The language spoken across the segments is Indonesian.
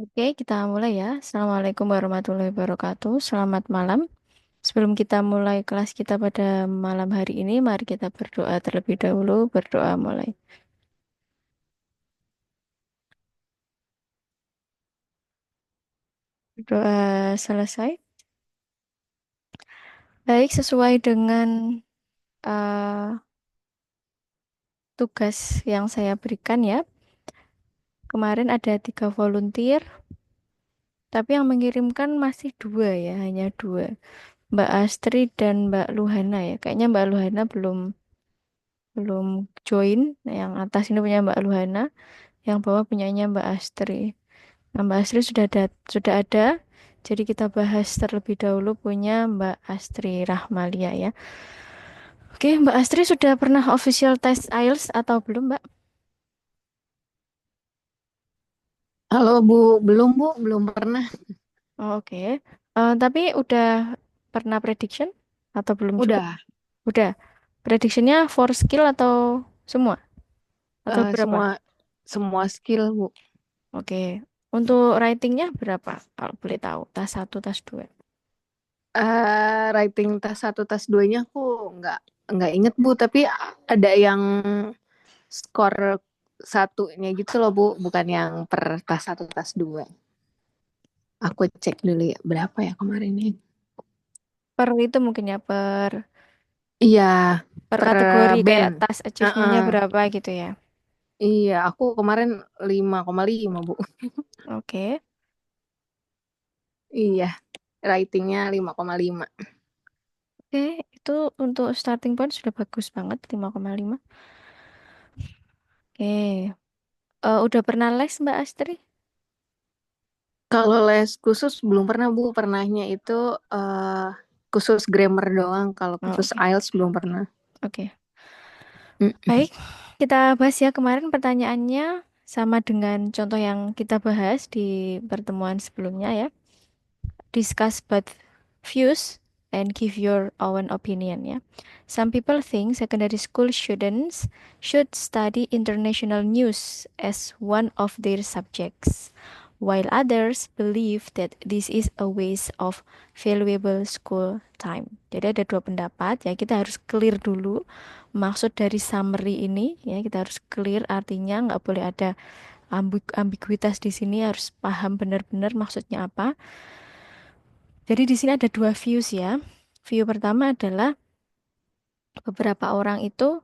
Oke, kita mulai ya. Assalamualaikum warahmatullahi wabarakatuh. Selamat malam. Sebelum kita mulai kelas kita pada malam hari ini, mari kita berdoa terlebih dahulu. Berdoa mulai. Berdoa selesai. Baik, sesuai dengan eh, tugas yang saya berikan ya. Kemarin ada 3 volunteer, tapi yang mengirimkan masih dua ya, hanya dua. Mbak Astri dan Mbak Luhana ya. Kayaknya Mbak Luhana belum belum join. Nah, yang atas ini punya Mbak Luhana. Yang bawah punyanya Mbak Astri. Nah, Mbak Astri sudah ada. Jadi kita bahas terlebih dahulu punya Mbak Astri Rahmalia ya. Oke, Mbak Astri sudah pernah official test IELTS atau belum, Mbak? Halo Bu, belum pernah. Oh, oke. Tapi udah pernah prediction atau belum juga? Udah, Udah. Predictionnya for skill atau semua? Atau berapa? semua semua skill Bu. Oke. Untuk writingnya berapa? Kalau boleh tahu. Tas satu, tas 2. Writing tas satu tas duanya aku nggak nggak inget Bu, tapi ada yang skor satunya gitu loh Bu, bukan yang per tas satu tas dua. Aku cek dulu ya berapa ya kemarin ini. Per itu mungkin ya, Iya, per per kategori band. kayak tas Heeh. achievementnya berapa gitu ya. Iya, aku kemarin 5,5 Bu. Oke. Iya, ratingnya 5,5. Oke, itu untuk starting point sudah bagus banget 5,5. Oke. Udah pernah les Mbak Astri? Kalau les khusus belum pernah Bu, pernahnya itu eh, khusus grammar doang. Kalau Oh, khusus oke. IELTS belum pernah. Oke. Mm. Baik, kita bahas ya kemarin pertanyaannya sama dengan contoh yang kita bahas di pertemuan sebelumnya ya. Discuss both views and give your own opinion ya. Some people think secondary school students should study international news as one of their subjects, while others believe that this is a waste of valuable school time. Jadi ada dua pendapat ya, kita harus clear dulu maksud dari summary ini ya, kita harus clear artinya, nggak boleh ada ambiguitas di sini, harus paham benar-benar maksudnya apa. Jadi di sini ada dua views ya. View pertama adalah beberapa orang itu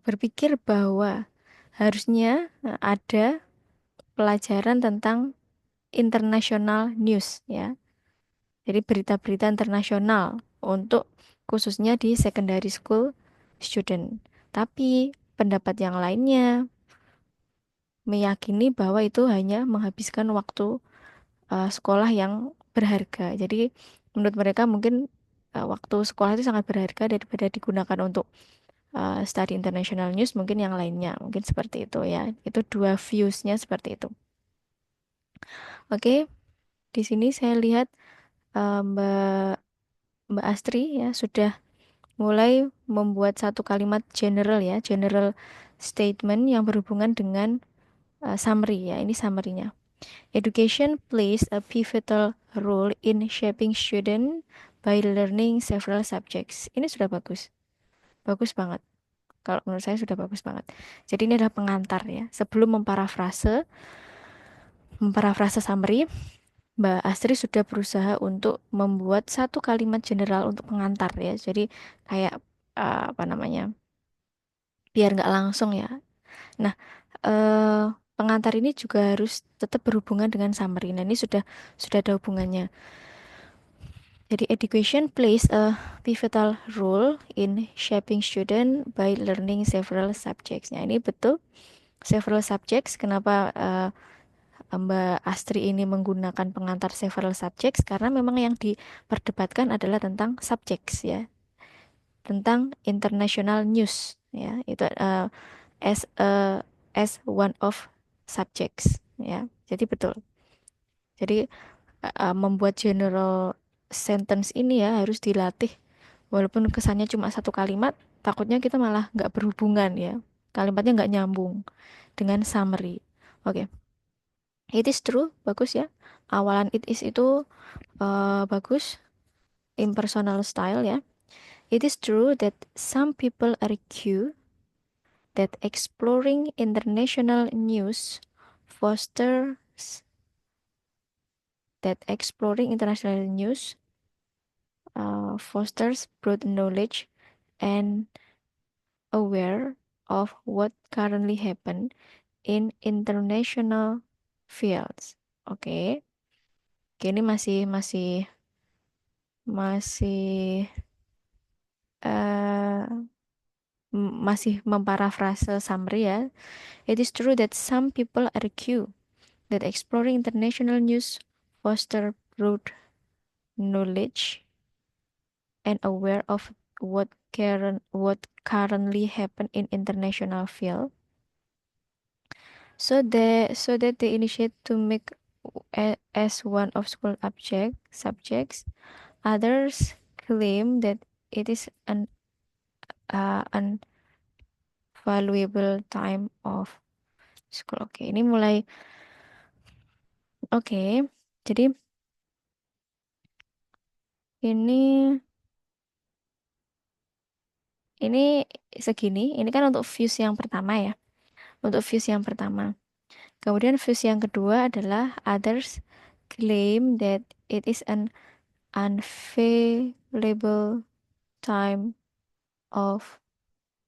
berpikir bahwa harusnya ada pelajaran tentang international news ya. Jadi berita-berita internasional untuk khususnya di secondary school student. Tapi pendapat yang lainnya meyakini bahwa itu hanya menghabiskan waktu sekolah yang berharga. Jadi menurut mereka mungkin waktu sekolah itu sangat berharga daripada digunakan untuk study international news, mungkin yang lainnya, mungkin seperti itu ya. Itu dua viewsnya seperti itu. Oke, di sini saya lihat Mbak Mbak Astri ya sudah mulai membuat satu kalimat general ya, general statement yang berhubungan dengan summary ya. Ini summary-nya. Education plays a pivotal role in shaping student by learning several subjects. Ini sudah bagus. Bagus banget. Kalau menurut saya sudah bagus banget. Jadi ini adalah pengantar ya. Sebelum memparafrase summary, Mbak Astri sudah berusaha untuk membuat satu kalimat general untuk pengantar ya. Jadi kayak apa namanya? Biar nggak langsung ya. Nah, eh, pengantar ini juga harus tetap berhubungan dengan summary. Nah, ini sudah ada hubungannya. Jadi education plays a pivotal role in shaping student by learning several subjects. Nah, ini betul several subjects. Kenapa Mbak Astri ini menggunakan pengantar several subjects? Karena memang yang diperdebatkan adalah tentang subjects ya, tentang international news ya. Itu as a as one of subjects ya. Jadi betul. Jadi membuat general sentence ini ya harus dilatih. Walaupun kesannya cuma satu kalimat, takutnya kita malah nggak berhubungan ya. Kalimatnya nggak nyambung dengan summary. Oke. It is true, bagus ya. Awalan it is itu bagus, impersonal style ya. It is true that some people argue that exploring international news fosters fosters broad knowledge and aware of what currently happen in international fields. Oke, Oke, ini masih masih masih eh, masih memparafrase summary ya. It is true that some people argue that exploring international news foster broad knowledge and aware of what currently happen in international field. So that they initiate to make as one of school subjects. Others claim that it is an valuable time of school. Oke, ini mulai oke. Jadi ini ini segini. Ini kan untuk views yang pertama ya. Untuk views yang pertama. Kemudian views yang kedua adalah others claim that it is an unavailable time of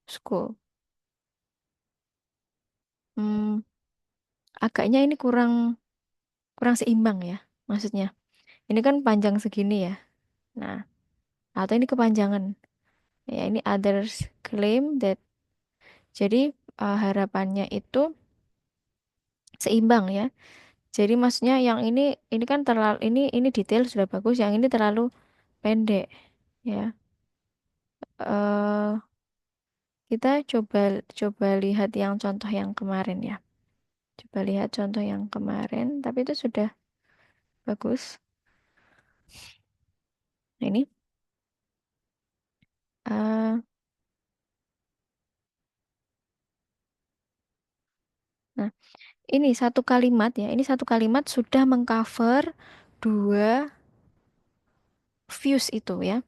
school. Hmm, agaknya ini kurang kurang seimbang ya, maksudnya. Ini kan panjang segini ya. Nah, atau ini kepanjangan. Ya, ini others claim that. Jadi harapannya itu seimbang ya. Jadi maksudnya yang ini kan terlalu ini detail sudah bagus, yang ini terlalu pendek ya. eh Kita coba coba lihat yang contoh yang kemarin ya. Coba lihat contoh yang kemarin, tapi itu sudah bagus. Nah, ini eh nah, ini satu kalimat ya. Ini satu kalimat sudah mengcover dua views itu ya.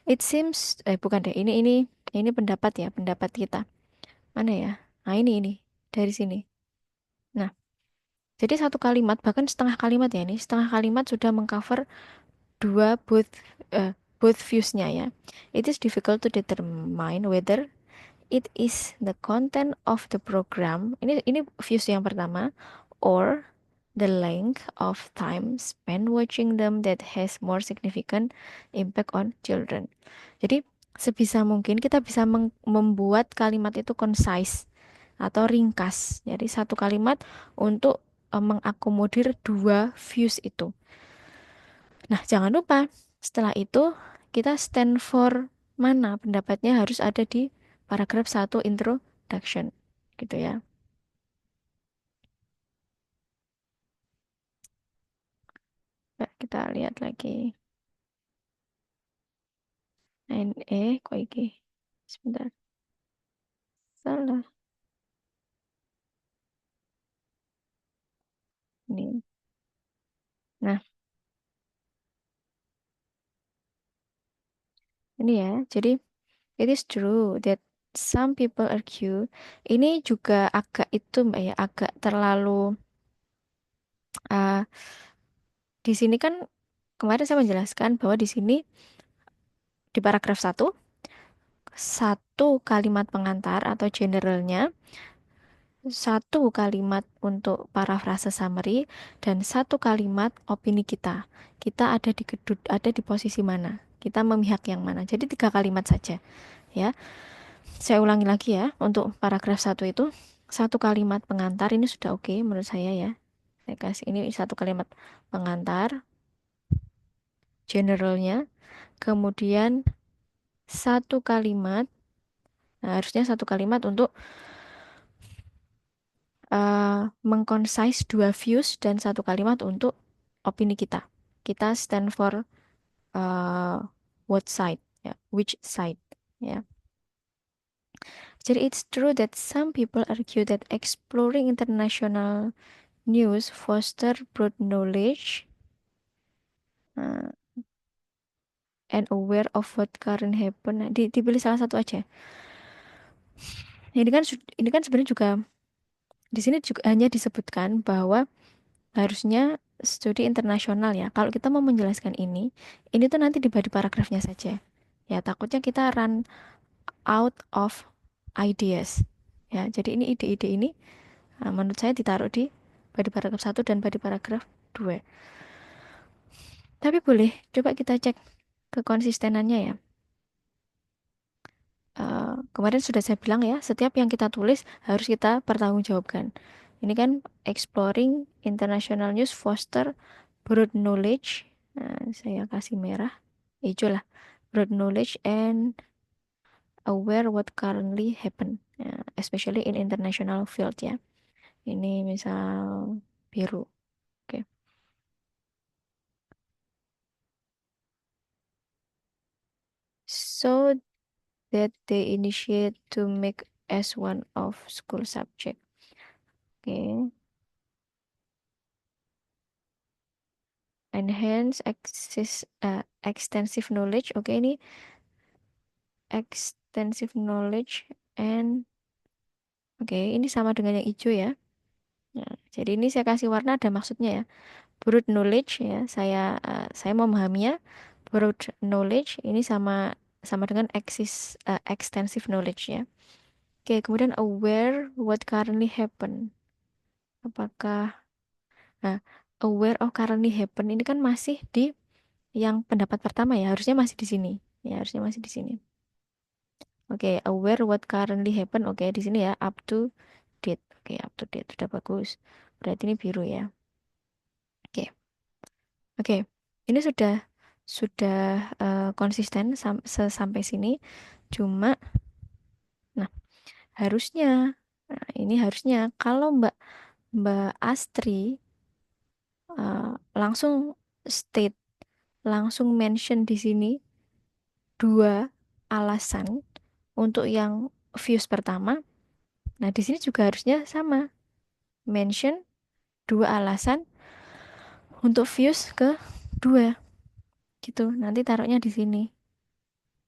It seems bukan deh. Ini pendapat ya, pendapat kita. Mana ya? Nah, ini dari sini. Nah, jadi satu kalimat bahkan setengah kalimat ya, ini setengah kalimat sudah mengcover dua eh, both views-nya ya. It is difficult to determine whether it is the content of the program. Ini views yang pertama, or the length of time spent watching them that has more significant impact on children. Jadi sebisa mungkin kita bisa membuat kalimat itu concise atau ringkas. Jadi satu kalimat untuk mengakomodir dua views itu. Nah, jangan lupa setelah itu kita stand for mana pendapatnya harus ada di paragraf satu introduction gitu ya. Nah, kita lihat lagi. Kok iki? Sebentar. Salah. Ini. Nah, ini ya. Jadi, it is true that some people argue. Ini juga agak itu Mbak ya, agak terlalu uh, di sini kan kemarin saya menjelaskan bahwa di sini di paragraf satu kalimat pengantar atau generalnya, satu kalimat untuk parafrase summary, dan satu kalimat opini kita. Kita ada di posisi mana? Kita memihak yang mana? Jadi tiga kalimat saja, ya. Saya ulangi lagi ya, untuk paragraf satu itu satu kalimat pengantar ini sudah oke menurut saya ya. Saya kasih ini satu kalimat pengantar, generalnya, kemudian satu kalimat, nah harusnya satu kalimat untuk mengconcise dua views dan satu kalimat untuk opini kita. Kita stand for uh, what side, ya, which side, ya. Jadi it's true that some people argue that exploring international news foster broad knowledge uh, and aware of what current happen. Nah, dipilih salah satu aja. Ini kan sebenarnya juga di sini juga hanya disebutkan bahwa harusnya studi internasional ya. Kalau kita mau menjelaskan ini tuh nanti di body paragrafnya saja. Ya, takutnya kita run out of ideas. Ya, jadi ini ide-ide ini menurut saya ditaruh di body paragraf satu dan body paragraf 2. Tapi boleh coba kita cek kekonsistenannya ya. Kemarin sudah saya bilang ya, setiap yang kita tulis harus kita pertanggungjawabkan. Ini kan exploring international news foster broad knowledge. Nah, saya kasih merah, hijau lah. Broad knowledge and aware what currently happen, ya, especially in international field ya. Ini misal biru. Oke. So that they initiate to make as one of school subject. Oke. Enhance access extensive knowledge. Oke, ini extensive knowledge and oke, ini sama dengan yang hijau ya. Nah, jadi ini saya kasih warna ada maksudnya ya. Broad knowledge ya, saya memahaminya. Broad knowledge ini sama sama dengan extensive knowledge ya. Oke, kemudian aware what currently happen. Apakah nah, aware of currently happen ini kan masih di yang pendapat pertama ya, harusnya masih di sini. Ya, harusnya masih di sini. Oke, aware what currently happen. Oke, di sini ya up to date. Oke, up to date sudah bagus. Berarti ini biru ya. Oke. Oke. Ini sudah konsisten sampai sini. Cuma nah, harusnya ini harusnya kalau Mbak Mbak Astri langsung state, langsung mention di sini dua alasan untuk yang views pertama. Nah, di sini juga harusnya sama. Mention dua alasan untuk views ke dua gitu. Nanti taruhnya di sini.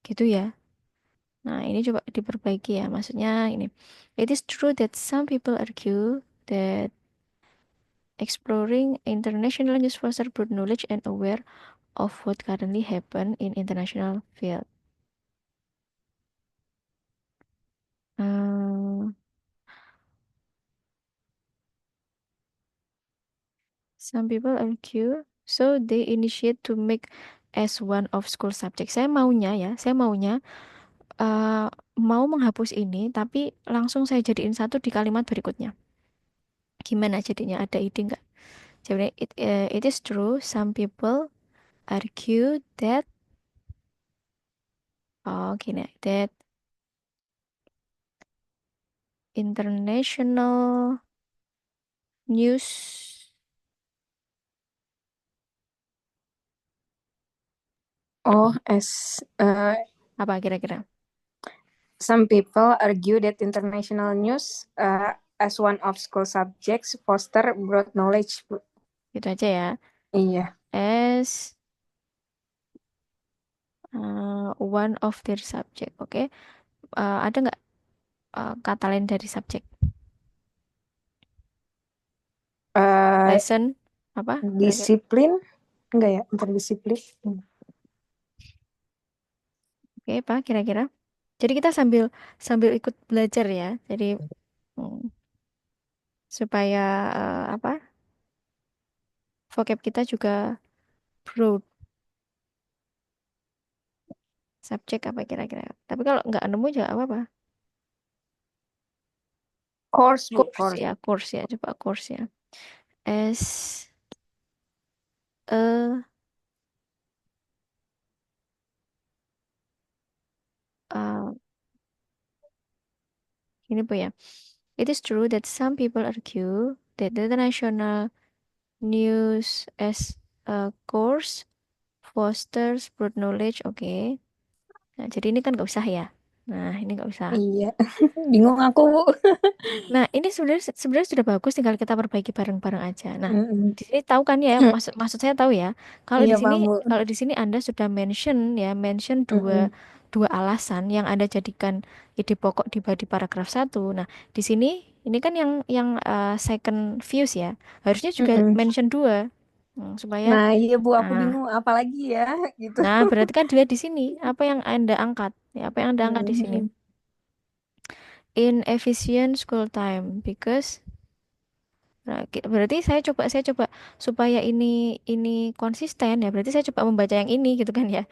Gitu ya. Nah, ini coba diperbaiki ya. Maksudnya ini. It is true that some people argue that exploring international news foster broad knowledge and aware of what currently happen in international field. Hmm, some people argue, so they initiate to make as one of school subject. Saya maunya ya, saya maunya eh, mau menghapus ini, tapi langsung saya jadiin satu di kalimat berikutnya. Gimana jadinya? Ada ide nggak? Jadi it is true, some people argue that, oh gini, that international news, Oh, as apa kira-kira? some people argue that international news as one of school subjects foster broad knowledge. Gitu aja ya. Iya. As one of their subject, oke? Ada nggak kata lain dari subjek? Eh, Lesson apa? Kira-kira? disiplin enggak ya, interdisiplin. Oke, apa kira-kira? Jadi kita sambil sambil ikut belajar ya. Jadi mm, supaya apa? Vocab kita juga broad. Subjek apa kira-kira? Tapi kalau nggak nemu juga apa-apa. Course Bu, Course course. ya, course ya. Coba course ya. As a uh, ini Bu ya. It is true that some people argue that the international news as a course fosters broad knowledge. Oke. Nah, jadi ini kan nggak usah ya. Nah, ini nggak bisa. Iya, bingung aku, Bu. Nah, ini sebenarnya sebenarnya sudah bagus, tinggal kita perbaiki bareng-bareng aja. Nah, Mm-mm. di sini tahu kan ya, maksud maksud saya tahu ya. Kalau di Iya, sini paham, Bu. kalau di sini Anda sudah mention ya, mention dua Mm-mm. dua alasan yang Anda jadikan ide pokok di paragraf satu. Nah, di sini ini kan yang second views ya. Harusnya juga Mm-mm. mention dua. Supaya Nah, iya, Bu, aku nah, bingung apalagi ya gitu. nah berarti kan dilihat di sini apa yang Anda angkat. Ya, apa yang Anda angkat di sini. Mm-mm. Inefficient school time because nah, berarti saya coba supaya ini konsisten ya. Berarti saya coba membaca yang ini gitu kan ya.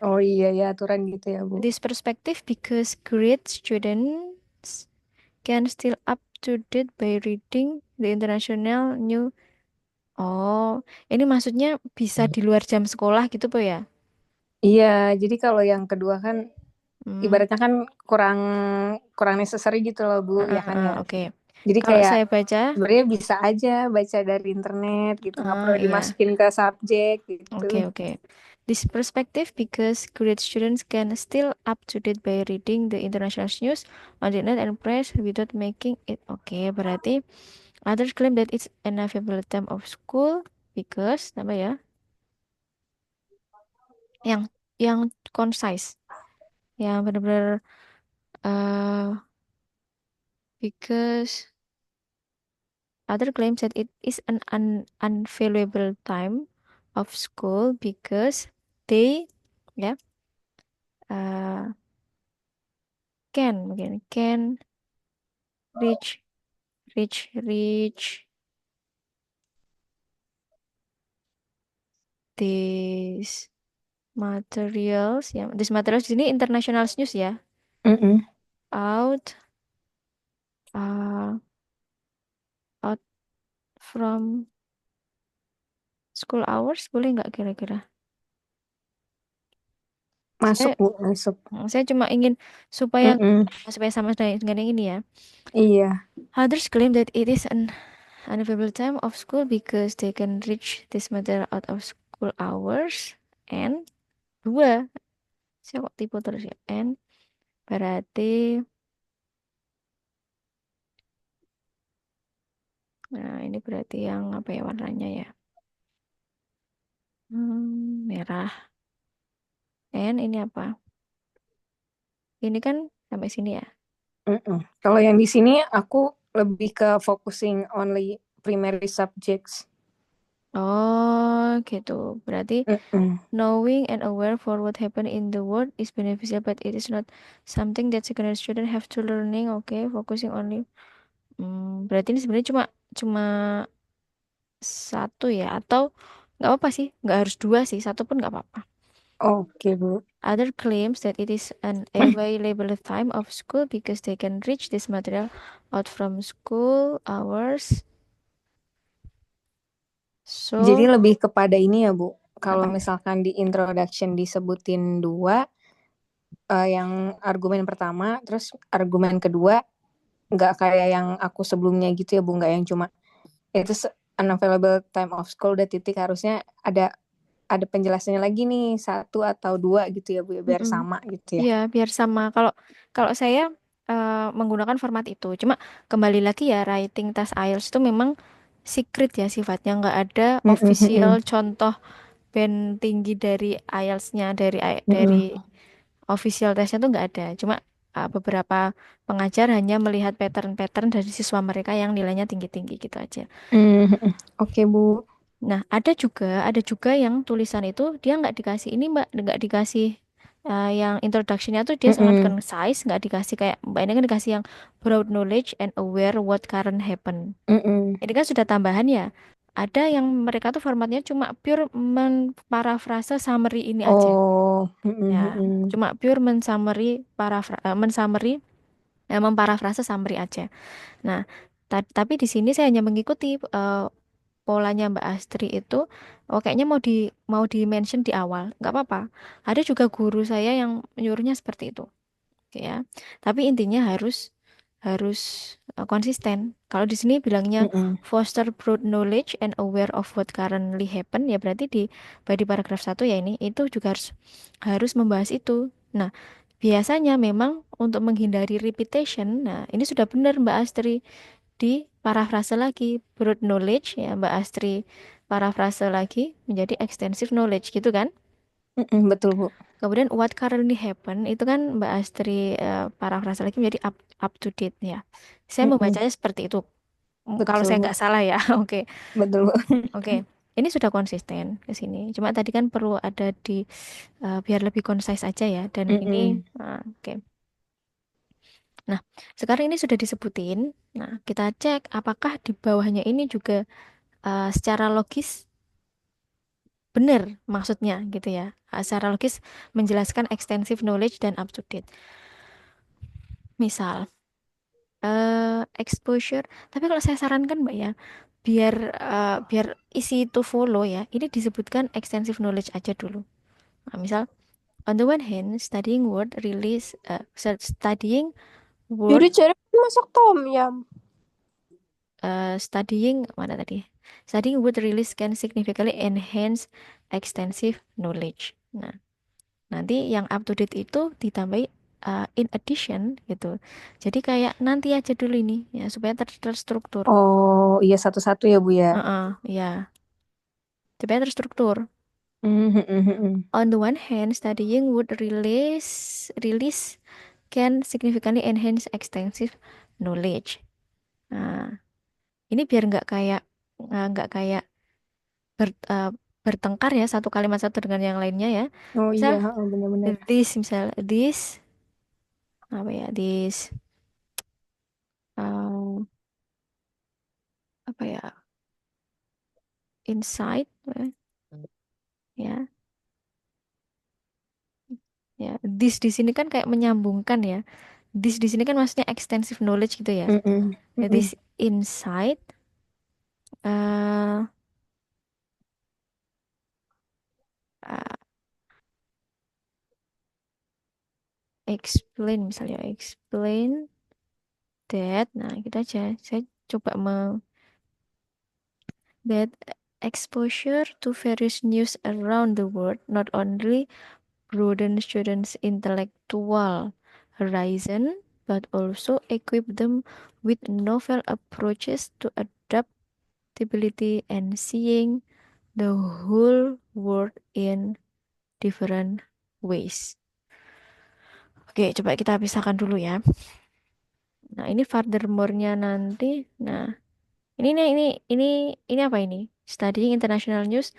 Oh iya ya, aturan gitu ya, Bu. This perspective because great students can still up to date by reading the international new. Oh, ini maksudnya bisa di luar jam sekolah gitu po ya? Iya, jadi kalau yang kedua kan Hmm, ibaratnya kan kurang kurang necessary gitu loh, Bu, ya kan ya. oke. Jadi Kalau kayak saya baca, sebenarnya bisa aja baca dari internet gitu, nggak perlu iya. dimasukin ke subjek gitu. Okay, okay. This perspective because great students can still up to date by reading the international news on the internet and press without making it. Okay, berarti others claim that it's an available time of school because apa ya? Yang yang concise, yang benar-benar because other claims that it is an unvaluable time of school because they ya uh, can mungkin can reach reach these materials ya these materials di sini international news ya Mm-mm. out uh, out from school hours boleh nggak kira-kira Masuk, saya Bu, masuk. saya cuma ingin supaya Mm-mm. supaya sama dengan yang ini ya Iya. others claim that it is an unavailable time of school because they can reach this material out of school hours and dua saya kok tipe terus ya and berarti nah ini berarti yang apa ya warnanya ya merah. And ini apa? Ini kan sampai sini ya. Mm-mm. Kalau yang di sini aku lebih ke focusing only primary subjects. Oh, gitu. Berarti Mm-mm. knowing and aware for what happened in the world is beneficial, but it is not something that secondary student have to learning. Okay, focusing only. Berarti ini sebenarnya cuma cuma satu ya, atau nggak apa sih? Nggak harus dua sih, satu pun nggak apa-apa. Oke, Bu. Other claims that it is an available time of school because they can reach this material out from school hours. Jadi So, lebih kepada ini ya, Bu. Kalau apa? misalkan di introduction disebutin dua, yang argumen pertama, terus argumen kedua nggak kayak yang aku sebelumnya gitu ya, Bu, nggak yang cuma itu unavailable time of school udah titik, harusnya ada penjelasannya lagi nih, satu atau dua gitu ya, Bu, ya, biar Mm-mm. sama gitu ya. Iya, biar sama. Kalau kalau saya menggunakan format itu. Cuma kembali lagi ya, writing tas IELTS itu memang secret ya sifatnya. Nggak ada Mm-mm, official mm-mm, contoh band tinggi dari IELTS-nya, dari mm-mm, official tesnya tuh nggak ada. Cuma beberapa pengajar hanya melihat pattern-pattern dari siswa mereka yang nilainya tinggi-tinggi gitu aja. mm-mm. Oke, Bu. Nah, ada juga yang tulisan itu dia nggak dikasih ini Mbak, nggak dikasih yang introduction-nya tuh dia sangat Mm-mm, concise, nggak dikasih kayak Mbak ini kan dikasih yang broad knowledge and aware what current happen. mm-mm. Ini kan sudah tambahan ya. Ada yang mereka tuh formatnya cuma pure memparafrase summary ini aja. Oh, Ya, mm-mm, mm-mm. cuma pure mensummary memparafrase summary aja. Nah, tapi di sini saya hanya mengikuti polanya Mbak Astri itu oh kayaknya mau di mention di awal nggak apa-apa ada juga guru saya yang menyuruhnya seperti itu oke ya tapi intinya harus harus konsisten kalau di sini bilangnya Mm-mm. foster broad knowledge and aware of what currently happen ya berarti di paragraf satu ya ini itu juga harus harus membahas itu nah biasanya memang untuk menghindari repetition, nah ini sudah benar Mbak Astri di parafrase lagi, broad knowledge ya Mbak Astri parafrase lagi menjadi extensive knowledge gitu kan. Mm-mm, betul Bu. Kemudian what currently happen itu kan Mbak Astri parafrase lagi menjadi up to date ya. Saya Mm-mm, membacanya seperti itu. Kalau betul saya Bu. nggak salah ya. Oke. Betul Bu. Oke. Ini sudah konsisten ke sini. Cuma tadi kan perlu ada di biar lebih concise aja ya. Dan ini Mm-mm. oke. Nah, sekarang ini sudah disebutin. Nah, kita cek apakah di bawahnya ini juga secara logis benar maksudnya gitu ya. Secara logis menjelaskan extensive knowledge dan up to date. Misal exposure. Tapi kalau saya sarankan Mbak ya, biar biar isi itu follow ya, ini disebutkan extensive knowledge aja dulu. Nah, misal on the one hand, studying word Yaudah cara masak tom yam. studying mana tadi? Studying word release can significantly enhance extensive knowledge. Nah, nanti yang up to date itu ditambahi in addition gitu. Jadi kayak nanti aja dulu ini ya supaya terstruktur. Oh iya satu-satu ya Bu ya. Ya, supaya terstruktur. Mhm. On the one hand, studying would release can significantly enhance extensive knowledge. Nah, ini biar nggak kayak ber- bertengkar ya satu kalimat satu dengan yang lainnya ya. Oh iya, Misal heeh, benar-benar. this apa ya um, apa ya insight ya ya this di sini kan kayak menyambungkan ya. This di sini kan maksudnya extensive knowledge gitu ya. Mm-mm, Ya, mm-mm. this insight uh, uh, explain that. Nah, gitu aja. Saya coba that exposure to various news around the world not only broaden students' intellectual horizon but also equip them with novel approaches to adaptability and seeing the whole world in different ways. Oke, coba kita pisahkan dulu ya. Nah, ini furthermore-nya nanti. Nah, ini nih, ini apa ini? Studying international news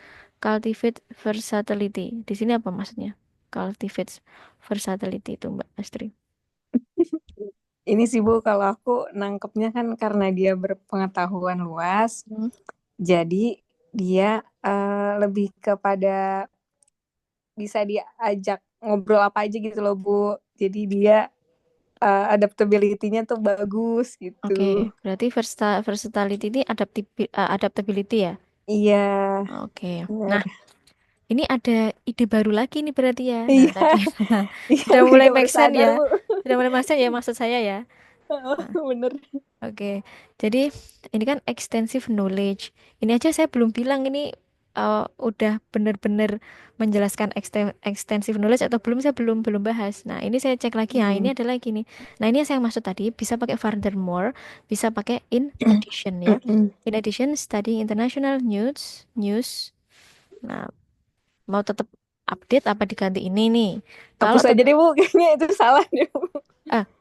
cultivate versatility. Di sini apa maksudnya? Cultivate versatility itu Mbak Astri. Ini sih Bu, kalau aku nangkepnya kan karena dia berpengetahuan luas, Hmm. jadi dia lebih kepada bisa diajak ngobrol apa aja gitu loh Bu. Jadi dia adaptability-nya tuh bagus gitu. Oke, berarti versatility ini adaptability ya. Iya, Oke. Nah, benar. ini ada ide baru lagi nih berarti ya. Nah, Iya, tadi iya sudah aku mulai juga baru make sense sadar ya. Bu. Sudah mulai make sense ya maksud saya ya. Nah, Bener. oke, jadi ini kan extensive knowledge. Ini aja saya belum bilang ini udah benar-benar menjelaskan extensive knowledge atau belum, saya belum bahas. Nah, ini saya cek lagi. Nah, Hmm. ini ada lagi nih. Nah, ini yang saya maksud tadi bisa pakai furthermore, bisa pakai in addition ya. Mm-mm. In addition, studying international news. Nah, mau tetap update apa diganti ini nih? Kalau Hapus aja tetap deh Bu, kayaknya itu salah deh Bu.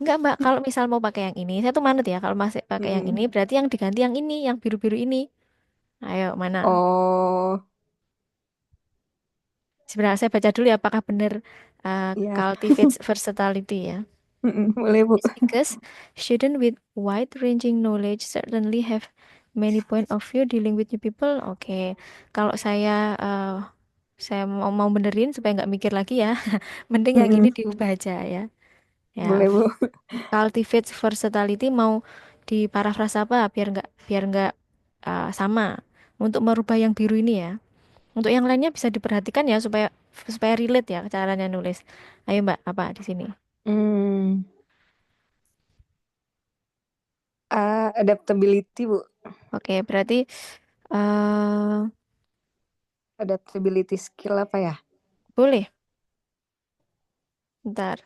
enggak Mbak, kalau misal mau pakai yang ini, saya tuh manut ya. Kalau masih pakai yang ini, Mm-mm. berarti yang diganti yang ini, yang biru-biru ini. Ayo, mana? Oh, Sebenarnya saya baca dulu ya, apakah benar iya. cultivates versatility ya. Mm-mm, boleh Bu. It's because students with wide-ranging knowledge certainly have many point of view dealing with new people. Oke, kalau saya mau benerin supaya nggak mikir lagi ya, mending yang ini Mm-mm, diubah aja ya. Ya, boleh Bu. cultivates versatility mau diparafrasa apa biar nggak sama untuk merubah yang biru ini ya. Untuk yang lainnya bisa diperhatikan ya supaya supaya relate ya caranya nulis. Ayo Mbak, apa di sini? Hmm, adaptability Bu. Oke, berarti eh Adaptability skill apa ya? boleh. Ntar.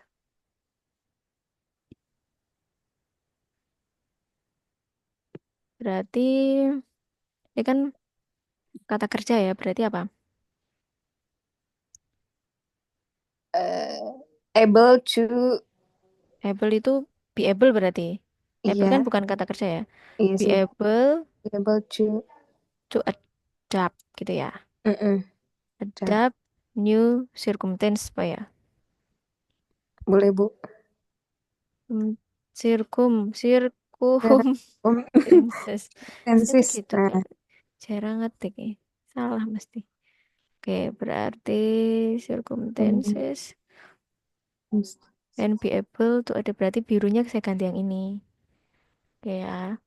Berarti ini kan kata kerja ya, berarti apa? Eh, able to, Able itu be able berarti. Able kan iya, bukan kata kerja ya. iya Be sih, able able to, to adapt gitu ya. mm-mm, ya. Adapt new circumstance apa ya? Boleh Bu. Hmm, circum Um, tenses. Itu Sensis. gitu Nah, berarti. Jarang ngetik nih. Salah mesti. Oke, berarti mm, circumstances and be able to ada berarti birunya saya ganti yang ini. Oke ya.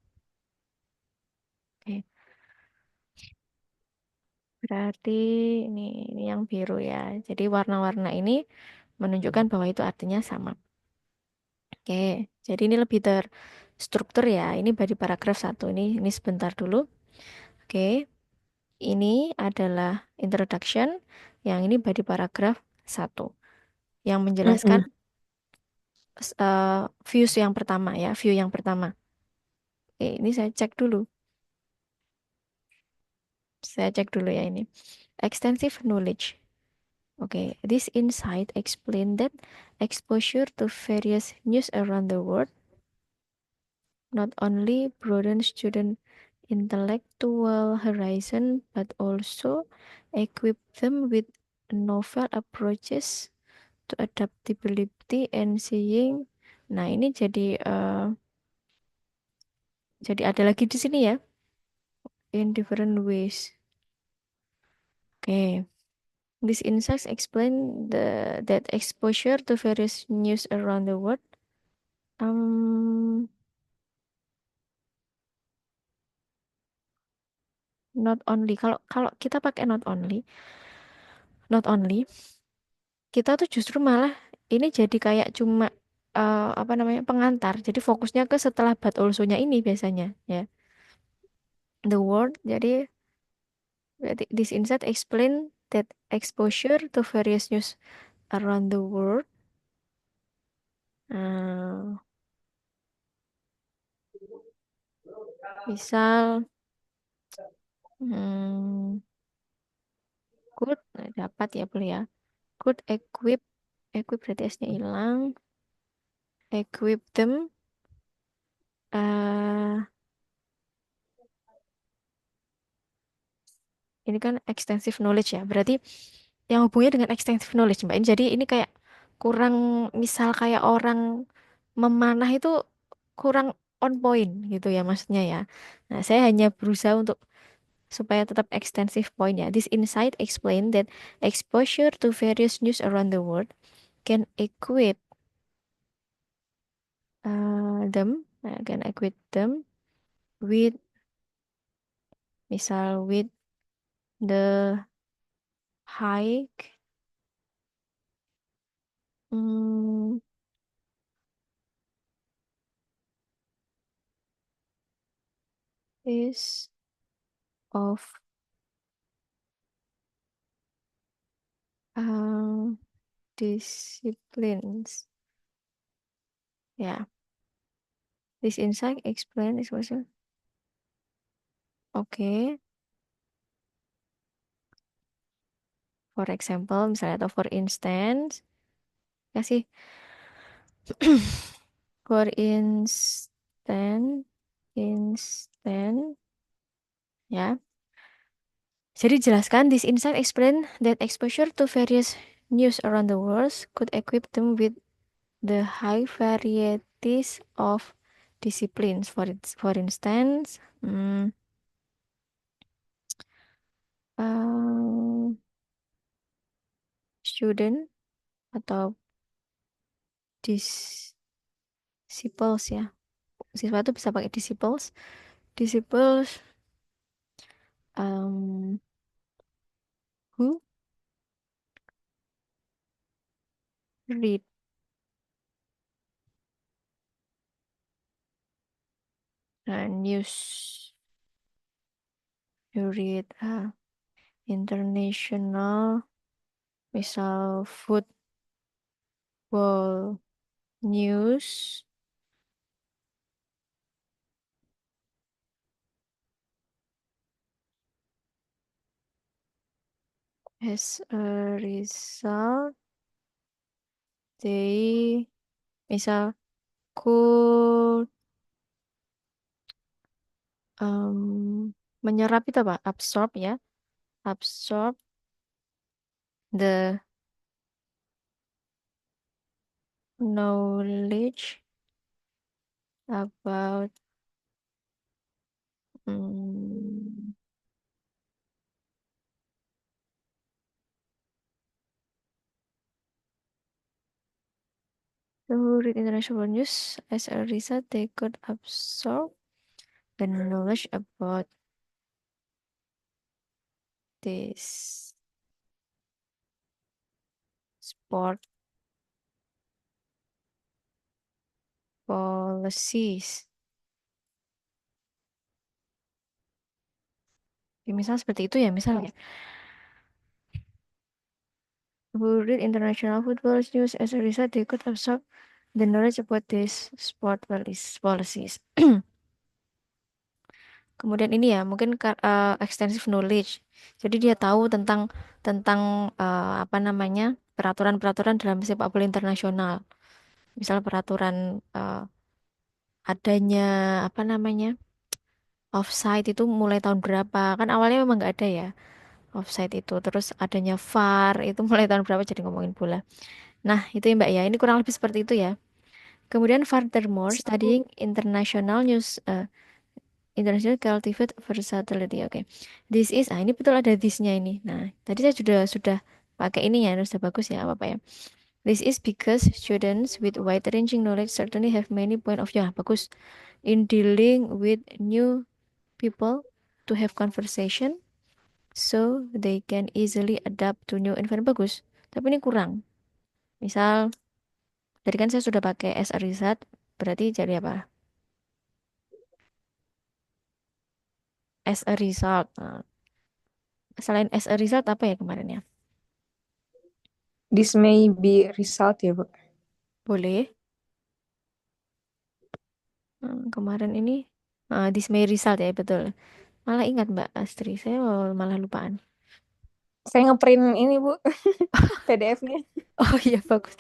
Oke, berarti ini yang biru ya. Jadi warna-warna ini menunjukkan bahwa itu artinya sama. Oke, jadi ini lebih terstruktur ya. Ini body paragraf satu. Ini sebentar dulu. Oke, ini adalah introduction. Yang ini body paragraf satu. Yang menjelaskan mm-mm. views yang pertama ya. View yang pertama. Oke, ini saya cek dulu. Saya cek dulu ya ini. Extensive knowledge. Okay, this insight explain that exposure to various news around the world not only broaden student intellectual horizon but also equip them with novel approaches to adaptability and seeing. Nah, ini jadi ada lagi di sini ya, in different ways. Oke. Okay. These insights explain that exposure to various news around the world um, not only kalau kalau kita pakai not only kita tuh justru malah ini jadi kayak cuma apa namanya pengantar. Jadi fokusnya ke setelah Bad Also-nya ini biasanya ya. The word jadi berarti this insight explain that exposure to various news around the world eh, misal hmm, could dapat ya boleh ya could equip berarti S-nya hilang equip them eh ini kan extensive knowledge ya. Berarti yang hubungannya dengan extensive knowledge, Mbak. Jadi ini kayak kurang misal kayak orang memanah itu kurang on point gitu ya maksudnya ya. Nah, saya hanya berusaha untuk supaya tetap extensive point ya. This insight explain that exposure to various news around the world can equip can equip them with misal with the high mm, is of um, disciplines. Ya, this insight explain this question. Oke, for example, misalnya atau for instance, kasih for instance, ya. Jadi jelaskan this insight explain that exposure to various news around the world could equip them with the high varieties of disciplines. For instance, um, student atau disciples ya. Siswa itu bisa pakai disciples. Disciples um, who read news, who read international, misal football news, As a result, they misal could menyerap itu apa? Absorb ya, absorb the knowledge about mm, to read international news. As a result, they could absorb the knowledge about this sport policies. Ya, misal seperti itu ya, misalnya. Who read international football news as a result, they could absorb the knowledge about this policies. Kemudian ini ya, mungkin extensive knowledge. Jadi dia tahu tentang tentang apa namanya peraturan-peraturan dalam sepak bola internasional. Misal peraturan adanya apa namanya offside itu mulai tahun berapa? Kan awalnya memang nggak ada ya offside itu. Terus adanya VAR itu mulai tahun berapa? Jadi ngomongin bola. Nah itu ya Mbak ya. Ini kurang lebih seperti itu ya. Kemudian furthermore, Bisa, Bu. studying international news, international cultivate versatility. Oke. This is, ini betul ada this-nya ini. Nah, tadi saya sudah pakai ini ya, sudah bagus ya, apa ya. This is because students with wide-ranging knowledge certainly have many point of view. Bagus. In dealing with new people to have conversation, so they can easily adapt to new environment. Bagus. Tapi ini kurang. Misal, tadi kan saya sudah pakai as a result, berarti jadi apa? As a result. Nah, selain as a result apa ya kemarin ya? This may be result ya, Bu. Boleh. Kemarin ini this may result ya betul. Malah ingat Mbak Astri, saya malah lupaan. Saya ngeprint ini, Bu, PDF-nya. Oh iya bagus.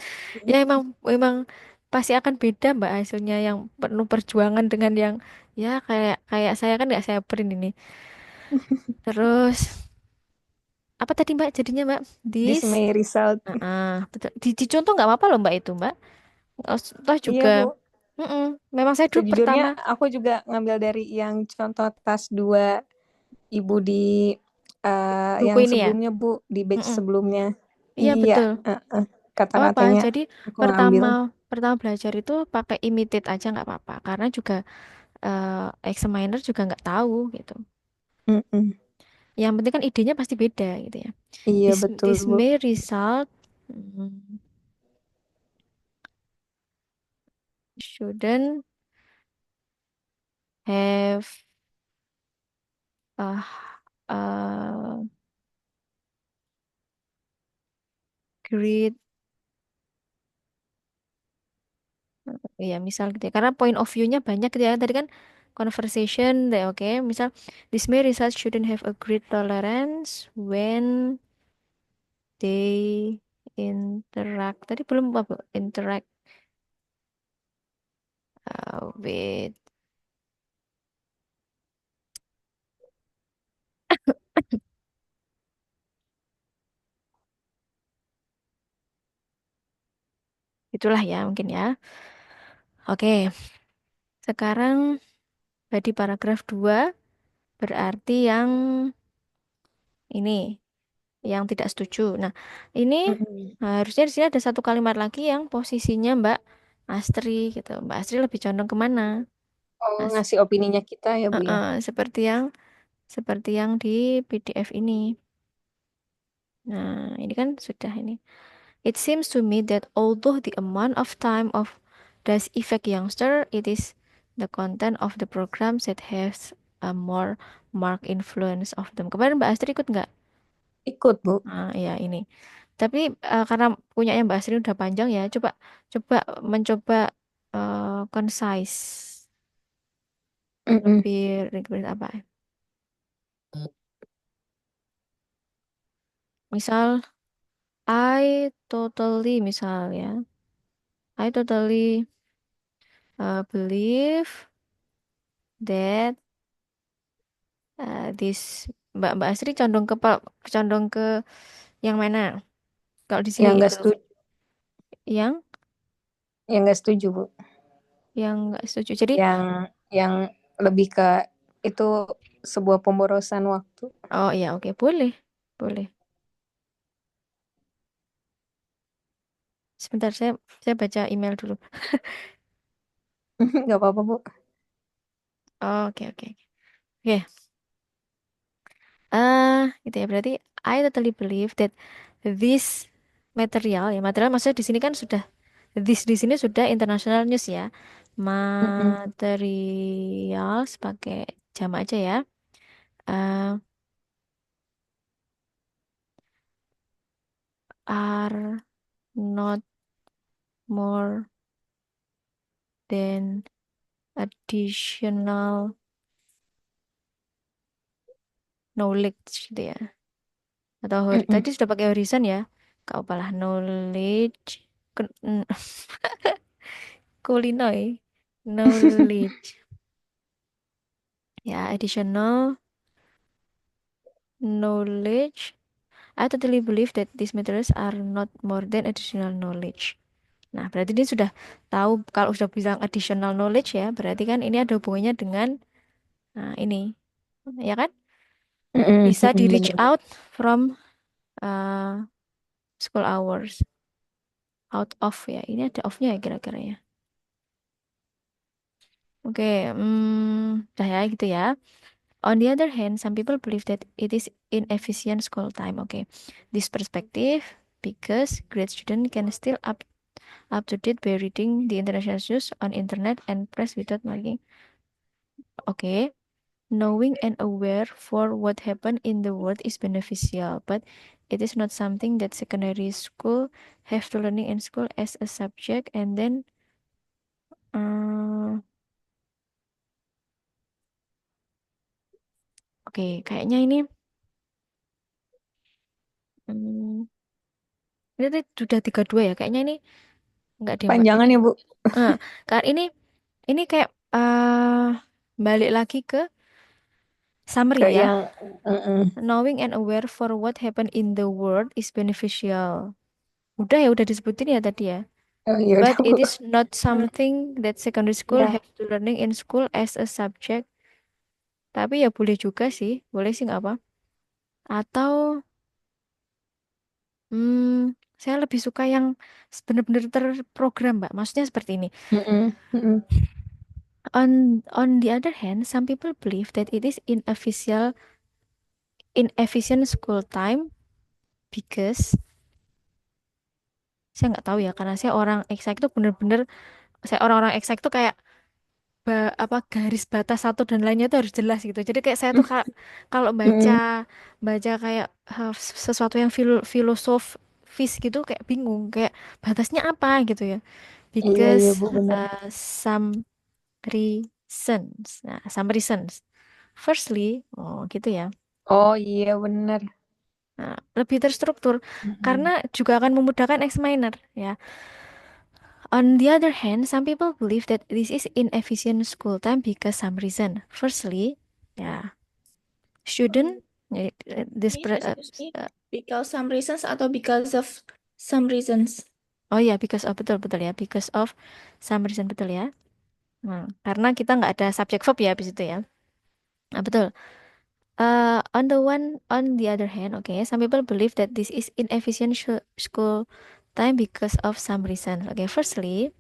Ya emang emang pasti akan beda Mbak hasilnya yang penuh perjuangan dengan yang ya kayak kayak saya kan nggak saya print ini. Terus apa tadi Mbak jadinya Mbak? This This may result. betul. Dicontoh nggak apa-apa loh Mbak itu Mbak. Toh Iya, juga Bu. memang saya dulu Sejujurnya pertama aku juga ngambil dari yang contoh tas 2 Ibu di buku yang ini ya. sebelumnya, Bu, di batch Mm-mm. sebelumnya. Iya Iya, betul. Gak apa, kata-katanya jadi aku ngambil. pertama pertama belajar itu pakai imitate aja nggak apa-apa, karena juga examiner juga nggak tahu gitu. Mm-mm. Yang penting kan idenya pasti beda gitu ya. Iya, This betul, this Bu. may result mm, shouldn't have uh, uh, great ya misal gitu ya. Karena point of view-nya banyak gitu ya. Tadi kan conversation, deh oke. Misal this may result shouldn't have a great tolerance when they interact. Tadi belum apa? Interact with itulah ya mungkin ya. Oke, sekarang di paragraf 2 berarti yang ini yang tidak setuju. Nah, ini Mm-mm. harusnya di sini ada satu kalimat lagi yang posisinya Mbak Astri gitu. Mbak Astri lebih condong kemana? Oh, As ngasih opininya kita ya, Bu ya. seperti yang di PDF ini. Nah, ini kan sudah ini. It seems to me that although the amount of time of does affect youngster, it is the content of the programs that has a more marked influence of them. Kemarin Mbak Astri ikut nggak? Ikut, Bu. Ya ini. Tapi karena punyanya Mbak Astri udah panjang ya, coba coba mencoba concise, Mm-mm. lebih apa? Misal, I totally, misal ya. I totally believe that this Mbak Mbak Asri condong ke yang mana? Kalau di sini Yang enggak setuju, yang yang enggak setuju, Bu. yang nggak setuju. Jadi, Yang lebih ke itu sebuah pemborosan waktu. oh iya oke boleh, boleh. Sebentar saya baca email dulu. Enggak apa-apa, Bu. Oh, oke oke oke. Ah, gitu ya. Berarti I totally believe that this material, ya material maksudnya di sini kan sudah this di sini sudah international news ya. Mm-mm. Materials pakai jama aja ya. Eh, are not more than additional knowledge gitu ya. Atau Mm-mm. tadi sudah pakai horizon ya. Gak apalah knowledge. Kulinoi. Knowledge. Ya, additional knowledge. I totally believe that these materials are not more than additional knowledge. Nah, berarti ini sudah tahu kalau sudah bilang additional knowledge ya, berarti kan ini ada hubungannya dengan nah, ini. Ya kan? Mm-mm. Bisa di Mm-mm. reach Bener, Bu. out from uh, school hours. Out of ya. Ini ada off-nya ya kira-kira ya. Oke, dah ya gitu ya. On the other hand, some people believe that it is inefficient school time. Okay, this perspective because grade student can still up to date by reading the international news on internet and press without marking. Okay, knowing and aware for what happened in the world is beneficial, but it is not something that secondary school have to learning in school as a subject and then uh, oke, kayaknya ini hmm, ini tadi sudah 32 ya. Kayaknya ini enggak deh, Mbak. Ini Panjangan ya, Bu. karena ini kayak balik lagi ke Ke summary ya. yang mm-mm. Knowing and aware for what happened in the world is beneficial. Udah ya, udah disebutin ya tadi ya. Oh, ya udah, But Bu. it is not something that secondary school Ya. have to learning in school as a subject. Tapi ya boleh juga sih, boleh sih nggak apa. Atau saya lebih suka yang benar-benar terprogram, Mbak. Maksudnya seperti ini. Mm-mm. Mm-mm. On the other hand, some people believe that it is inefficient school time because saya nggak tahu ya karena saya orang exact itu bener-bener saya orang-orang exact tuh kayak apa garis batas satu dan lainnya itu harus jelas gitu jadi kayak saya tuh kalau baca Mm-mm. baca kayak sesuatu yang filosofis gitu kayak bingung kayak batasnya apa gitu ya Iya, because iya, Bu, bener. some reasons some reasons firstly oh gitu ya. Oh, iya, bener. Nah, lebih terstruktur karena Mm-mm. juga akan memudahkan examiner ya. On the other hand, some people believe that this is inefficient school time because some reason. Firstly, ya, student this Excuse me. Because some reasons atau because of some reasons. oh ya because of betul betul ya because of some reason betul ya. Karena kita nggak ada subjek verb ya habis itu ya. Nah, betul. On the other hand, okay, some people believe that this is inefficient school time because of some reason. Okay, firstly,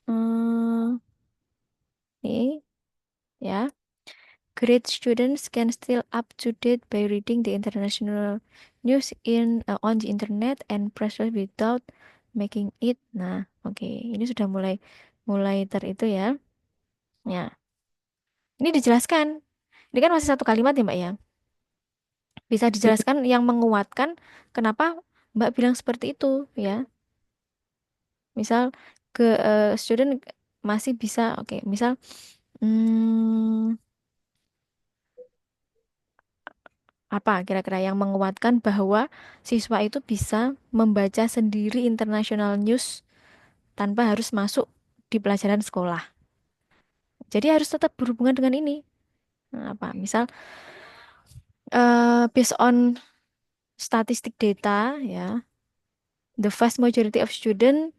hmm, nih ya. Great students can still up to date by reading the international news on the internet and press release without making it. Nah, oke, ini sudah mulai mulai itu ya. Ya, ini dijelaskan. Ini kan masih satu kalimat ya, Mbak ya. Bisa dijelaskan yang menguatkan kenapa Mbak bilang seperti itu ya. Misal student masih bisa, oke, misal hmm, Apa kira-kira yang menguatkan bahwa siswa itu bisa membaca sendiri international news tanpa harus masuk di pelajaran sekolah. Jadi harus tetap berhubungan dengan ini. Nah, apa? Misal based on statistic data ya, the vast majority of students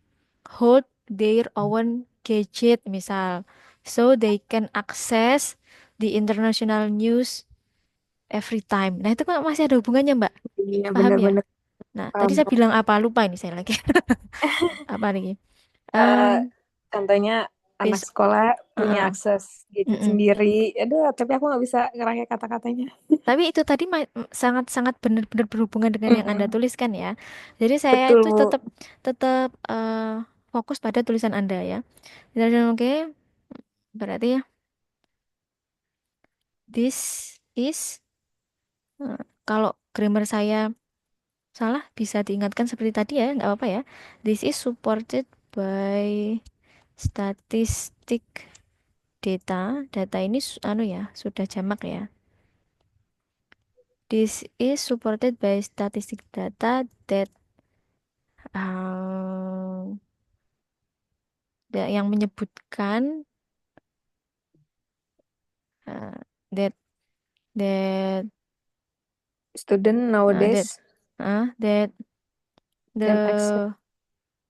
hold their own gadget misal, so they can access the international news every time. Nah, itu kan masih ada hubungannya, Mbak. Iya, Paham ya? benar-benar Nah, tadi paham. saya bilang apa? Lupa ini saya lagi. Apa lagi? Eh, Em, contohnya anak Based, sekolah punya uh, akses gadget mm-mm. sendiri. Aduh, tapi aku nggak bisa ngerangkai kata-katanya. Tapi itu tadi sangat-sangat benar-benar berhubungan dengan yang Anda Mm-mm. tuliskan ya. Jadi saya Betul, itu Bu. tetap tetap fokus pada tulisan Anda ya. Dan oke, berarti this is kalau grammar saya salah bisa diingatkan seperti tadi ya, nggak apa-apa ya. This is supported by statistic data. Data ini anu ya, sudah jamak ya. This is supported by statistic data that um, yang menyebutkan uh, that that Student that nowadays that can access. the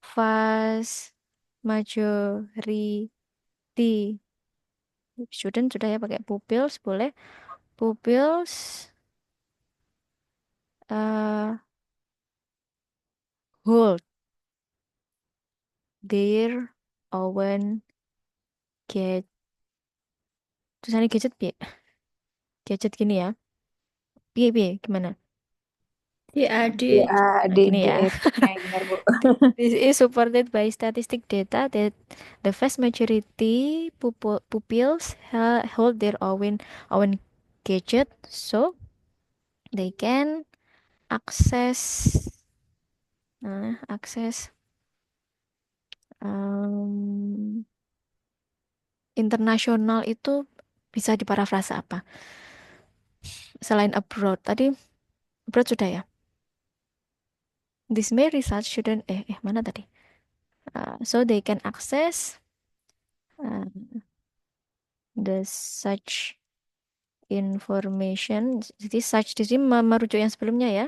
vast majority student sudah ya pakai pupils boleh pupils uh, hold their own gadget tulisannya gadget piye gadget gini ya piye piye gimana. Ya, CAD. Nah, D, gini G, ya. E, T. Ya, benar, Bu. This is supported by statistic data that the vast majority pupils hold their own gadget, so they can access access um, internasional itu bisa diparafrasa apa? Selain abroad, tadi abroad sudah ya. This may result shouldn't mana tadi? So they can access uh, the such information. Jadi such di sini merujuk yang sebelumnya ya,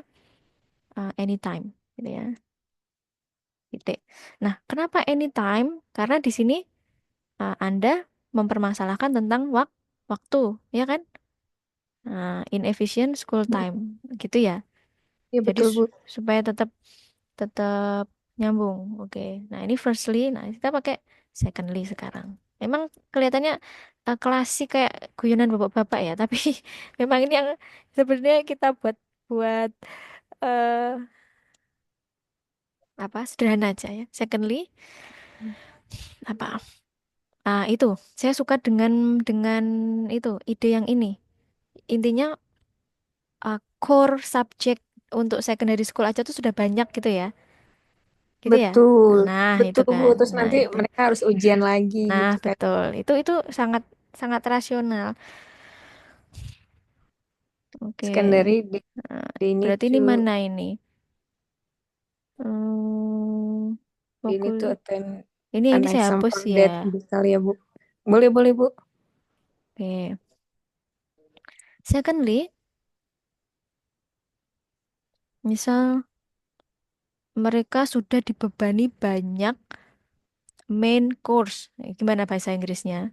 anytime, gitu ya. Titik. Nah, kenapa anytime? Karena di sini Anda mempermasalahkan tentang waktu, ya kan? Inefficient school time, gitu ya. Iya, Jadi betul, Bu. supaya tetap tetap nyambung. Oke. Nah, ini firstly, nah kita pakai secondly sekarang. Memang kelihatannya klasik kayak guyonan bapak-bapak ya, tapi memang ini yang sebenarnya kita buat buat eh apa sederhana aja ya. Secondly, apa? Itu saya suka dengan itu ide yang ini. Intinya core subject untuk secondary school aja tuh sudah banyak gitu ya. Gitu ya. Betul. Nah, itu Betul, Bu. kan. Terus Nah, nanti itu. mereka harus ujian lagi Nah, gitu kan. betul. Itu sangat sangat rasional. Oke. Secondary, Nah, they need berarti ini to mana ini? Hmm, they need to Vocally. attend Ini an saya exam hapus for that ya. gitu kali ya, Bu. Boleh, boleh, Bu. Oke. Secondly, misal mereka sudah dibebani banyak main course. Gimana bahasa Inggrisnya?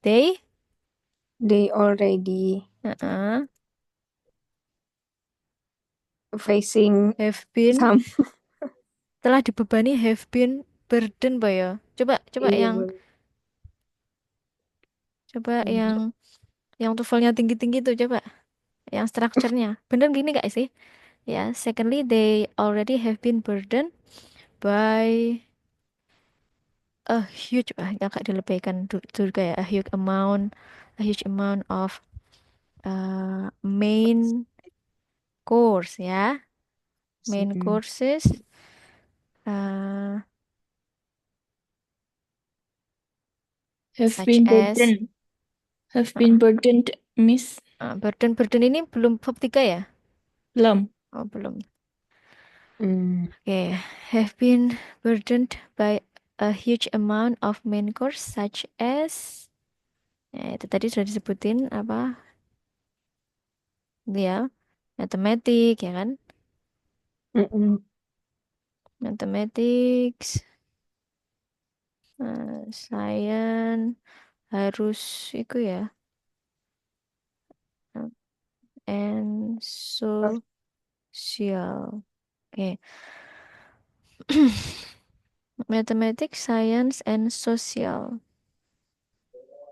They They already uh-uh, facing have been some. telah dibebani have been burden Boy ya. Coba coba Iya, yang boleh. coba yang TOEFL-nya tinggi-tinggi tuh coba yang strukturnya. Bener gini gak sih? Ya, secondly they already have been burdened by a huge agak dilebihkan juga ya a huge amount of main course ya main Mm. courses uh, Have such been as burdened. Have uh, been burdened, Miss. burden burden ini belum bab 3 ya Belum. Oh, belum. Hmm. Oke, have been burdened by a huge amount of main course such as, ya, itu tadi sudah disebutin apa dia, matematik ya kan, Mm-mm. mathematics, science harus itu ya, and social. Oke, mathematics, science, and social.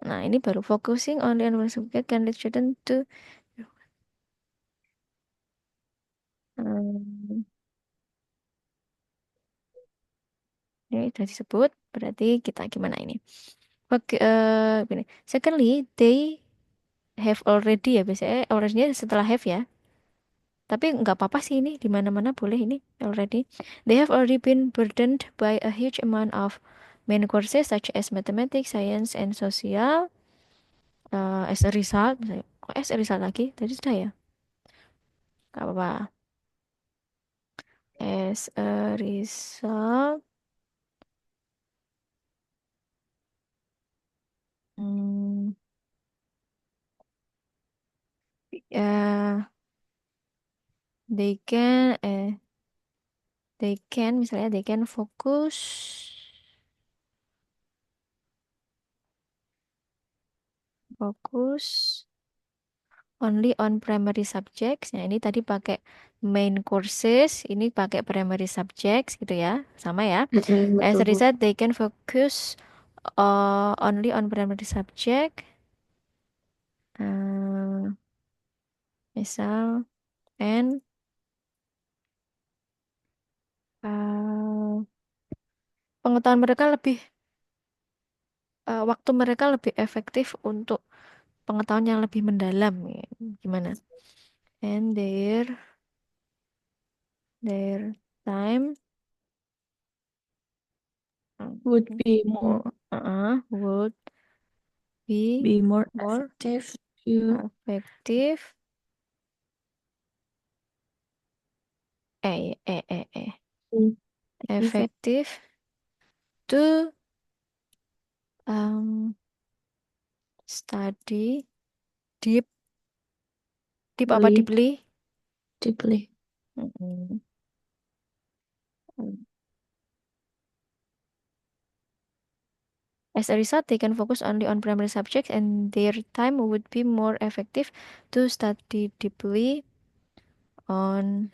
Nah, ini baru focusing only on one subject can lead student to um, ini sudah disebut, berarti kita gimana ini? Oke, gini. Secondly, they have already ya, biasanya already setelah have ya. Tapi nggak apa-apa sih ini, di mana-mana boleh ini already. They have already been burdened by a huge amount of main courses such as mathematics, science, and social. As a result, misalnya, kok as a result lagi? Tadi sudah ya? Nggak apa-apa. As a result, hmm, ya, they can, misalnya they can fokus only on primary subjects. Nah, ini tadi pakai main courses, ini pakai primary subjects gitu ya. Sama ya. Mm-mm, As betul a Bu. result, they can focus only on primary subject. eh, misal, and eh, pengetahuan mereka lebih, waktu mereka lebih efektif untuk pengetahuan yang lebih mendalam. Ya. Gimana? And their time Would mm, be more would be be more more effective to efektif. to effectively Efektif to study deep, deep apa deeply. deeply. Mm-mm. As a result, they can focus only on primary subjects and their time would be more effective to study deeply on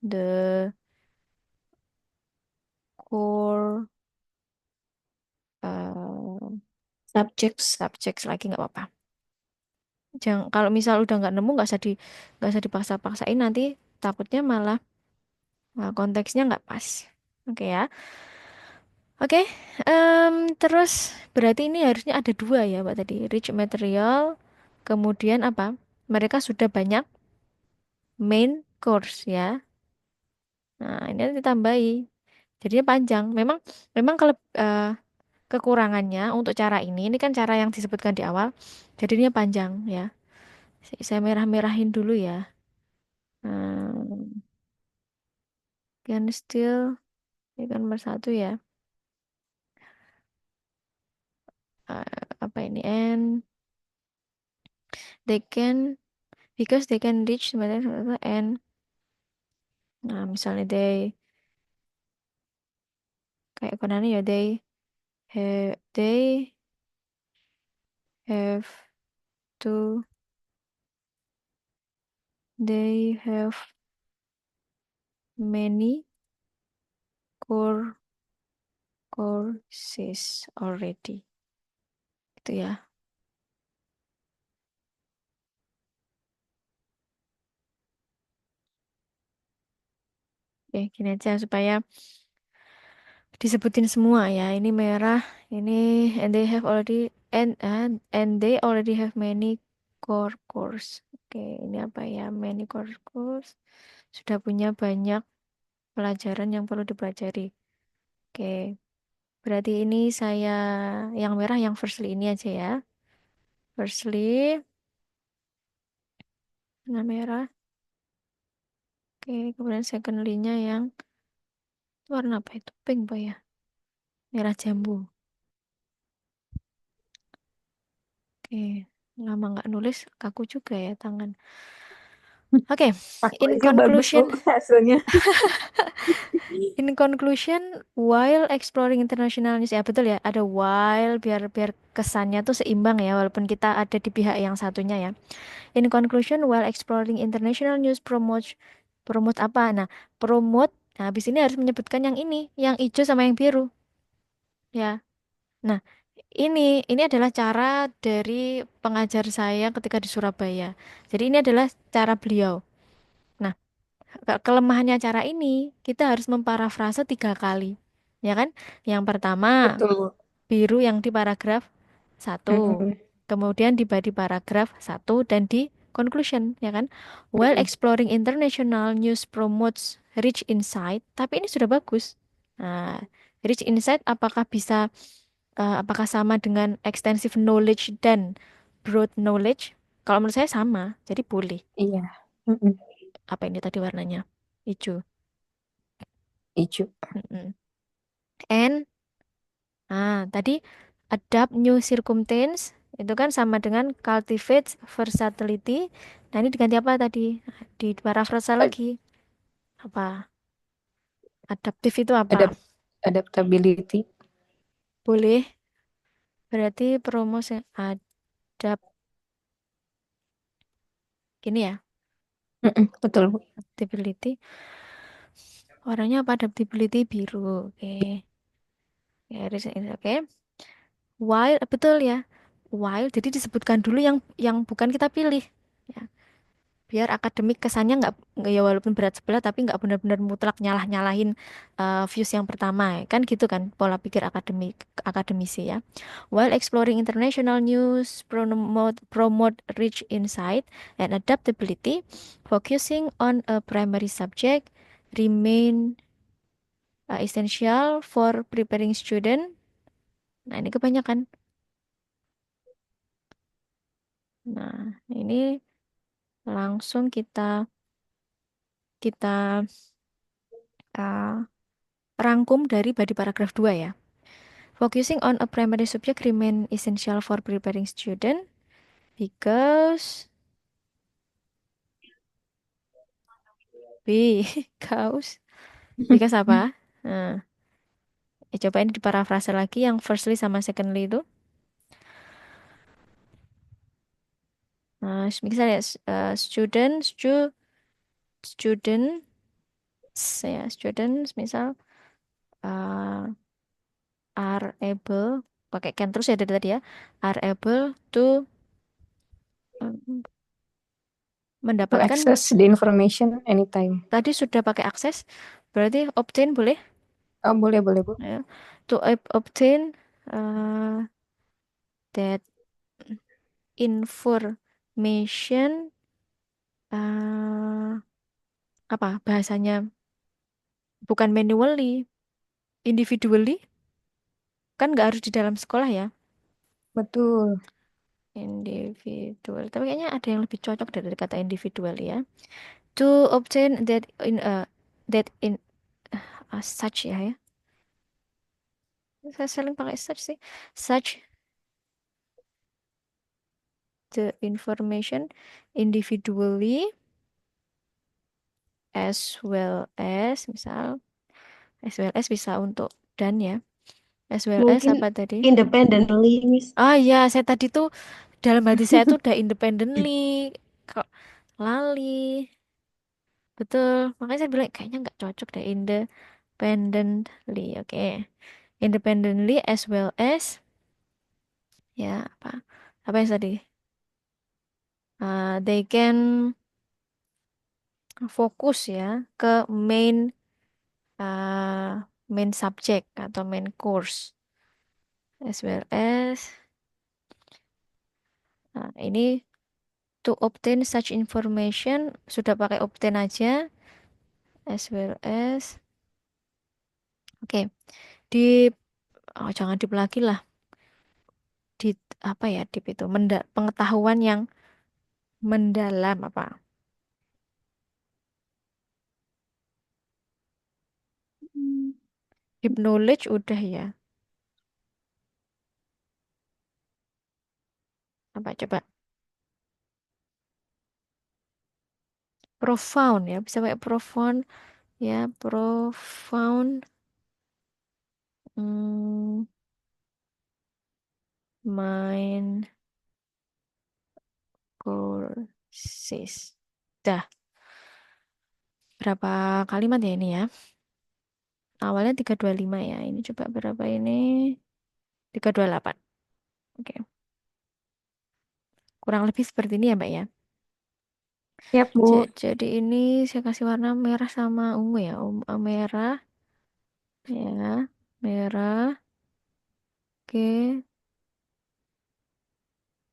the core uh, Subjects. subjects lagi nggak apa-apa. Jangan, kalau misal udah nggak nemu nggak usah dipaksa-paksain nanti takutnya malah konteksnya nggak pas. Oke ya. Oke, terus berarti ini harusnya ada dua ya, Pak tadi. Rich material, kemudian apa? Mereka sudah banyak main course ya. Nah, ini harus ditambahi. Jadinya panjang. Memang memang kalau kekurangannya untuk cara ini kan cara yang disebutkan di awal. Jadinya panjang ya. Saya merah-merahin dulu ya. Hmm, can still, ini kan nomor satu ya. Apa ini? And they can, because they can reach and, nah misalnya kayak konanya ya have to they have many core courses already gitu ya. Oke, gini aja supaya disebutin semua ya. Ini merah, ini and they have already and they already have many core course. Oke, ini apa ya? Many core course sudah punya banyak pelajaran yang perlu dipelajari. Oke, berarti ini saya yang merah yang firstly ini aja ya. Firstly, warna merah. Oke, kemudian secondly-nya yang warna apa itu? Pink apa ya? Merah jambu. Oke, lama nggak nulis, kaku juga ya tangan. Oke, Aku in aja bagus Bu conclusion, hasilnya. in conclusion, while exploring international news, ya betul ya, ada while biar biar kesannya tuh seimbang ya, walaupun kita ada di pihak yang satunya ya. In conclusion, while exploring international news, promote promote apa? Nah, promote. Nah, habis ini harus menyebutkan yang ini, yang hijau sama yang biru, ya. Nah, ini adalah cara dari pengajar saya ketika di Surabaya. Jadi ini adalah cara beliau. Nah, kelemahannya cara ini, kita harus memparafrase 3 kali. Ya kan? Yang pertama, Betul Bu. biru yang di paragraf satu. Mm-mm. Kemudian di body paragraf satu dan di conclusion, ya kan? While Mm-mm. exploring international news promotes rich insight, tapi ini sudah bagus. Nah, rich insight apakah sama dengan extensive knowledge dan broad knowledge? Kalau menurut saya sama, jadi boleh. Iya. Mm-mm. Apa ini tadi warnanya? Hijau. Ijo. Mm-mm. And tadi adapt new circumstance itu kan sama dengan cultivate versatility. Nah, ini diganti apa tadi? Di parafrasa Ad- lagi. Apa? Adaptif itu apa? adapt adaptability. Boleh. Berarti promosi gini ya. Mm-mm. Betul Bu. Adaptability. Warnanya apa? Adaptability biru. Oke. Ya, oke. While betul ya. While jadi disebutkan dulu yang bukan kita pilih. Ya. Biar akademik kesannya nggak ya walaupun berat sebelah tapi nggak benar-benar mutlak nyalah-nyalahin views yang pertama ya. Kan gitu kan pola pikir akademisi ya. While exploring international news, promote rich insight and adaptability, focusing on a primary subject remain essential for preparing student. Nah, ini kebanyakan. Nah, ini langsung kita kita uh, rangkum dari body paragraf 2 ya. Focusing on a primary subject remain essential for preparing student because because because apa? Nah, coba ini diparafrase lagi yang firstly sama secondly itu. Misalnya students ya students misal uh, are able pakai can terus ya dari tadi ya are able to um, To mendapatkan access the information anytime. tadi sudah pakai akses berarti obtain boleh Oh, boleh boleh Bu. ya to obtain uh, that information uh, apa bahasanya bukan manually individually kan nggak harus di dalam sekolah ya Betul. individual tapi kayaknya ada yang lebih cocok dari kata individual ya to obtain that in such ya saya sering pakai such sih such the information individually as well as misal as well as bisa untuk dan ya as well as Mungkin apa tadi independently, Miss. ya saya tadi tuh dalam hati saya tuh udah independently kok lali betul makanya saya bilang kayaknya nggak cocok deh independently oke independently as well as ya apa yang tadi. They can fokus ya ke main main subject atau main course as well as ini to obtain such information sudah pakai obtain aja as well as oke di jangan dip lagi lah di apa ya dip itu pengetahuan yang mendalam apa Deep knowledge udah ya. Apa coba? Profound ya, bisa pakai profound ya, profound hmm, mind courses. Dah, berapa kalimat ya ini ya? Awalnya 325 ya. Ini coba berapa ini? 328. Oke. Kurang lebih seperti ini ya, Mbak ya. Siap, Bu. Jadi ini saya kasih warna merah sama ungu ya. Merah ya, merah. Oke.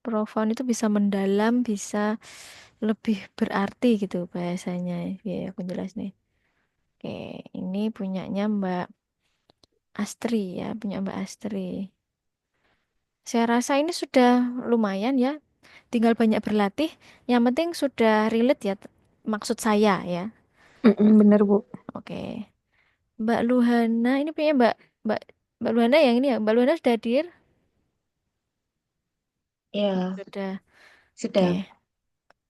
Profound itu bisa mendalam, bisa lebih berarti gitu bahasanya. Ya, aku jelas nih. Oke, ini punyanya Mbak Astri ya, punya Mbak Astri. Saya rasa ini sudah lumayan ya. Tinggal banyak berlatih. Yang penting sudah relate ya, maksud saya ya. Bener, Bu. Oke. Mbak Luhana, ini punya Mbak Mbak Luhana yang ini ya. Mbak Luhana sudah hadir? Ya, Sudah. Oke. sudah.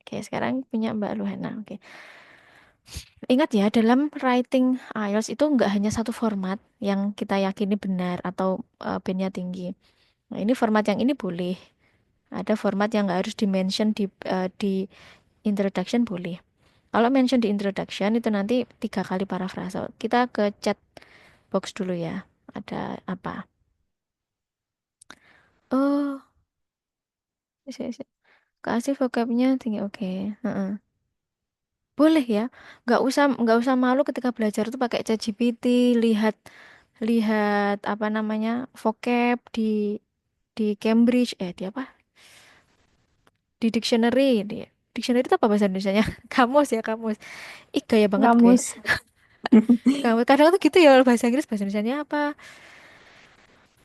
Oke, sekarang punya Mbak Luhana. Oke. Ingat ya, dalam writing IELTS itu nggak hanya satu format yang kita yakini benar atau bandnya tinggi. Nah, ini format yang ini boleh. Ada format yang nggak harus di-mention di introduction boleh. Kalau mention di introduction itu nanti 3 kali parafrase. Kita ke chat box dulu ya. Ada apa? Oh, kasih vocabnya tinggi. Oke. Heeh. Boleh ya. Nggak usah malu ketika belajar itu pakai ChatGPT, lihat lihat apa namanya vocab di Cambridge di apa? Di dictionary itu apa bahasa Indonesianya? Kamus ya, kamus. Ih, gaya banget gue. Kamus. Kamu kadang tuh gitu ya bahasa Inggris, bahasa Indonesianya apa?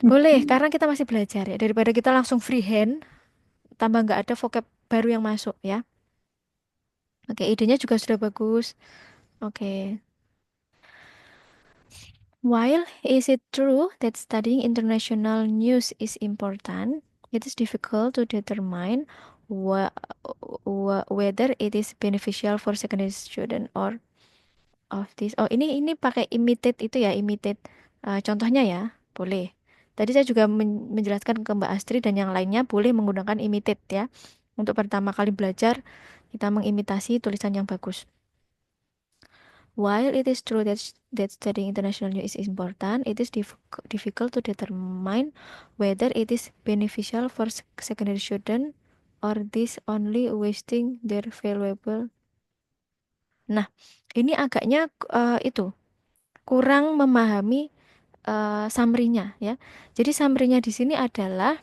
Boleh, karena kita masih belajar ya. Daripada kita langsung freehand, tambah nggak ada vocab baru yang masuk ya. Oke, idenya juga sudah bagus. Oke. While is it true that studying international news is important, it is difficult to determine wha- whether it is beneficial for secondary student or of this. Oh, ini pakai imitate itu ya, imitate. Contohnya ya, boleh. Tadi saya juga menjelaskan ke Mbak Astri dan yang lainnya boleh menggunakan imitate ya. Untuk pertama kali belajar, kita mengimitasi tulisan yang bagus. While it is true that studying international news is important, it is difficult to determine whether it is beneficial for secondary student or this only wasting their valuable. Nah, ini agaknya itu kurang memahami summary-nya ya. Jadi summary-nya di sini adalah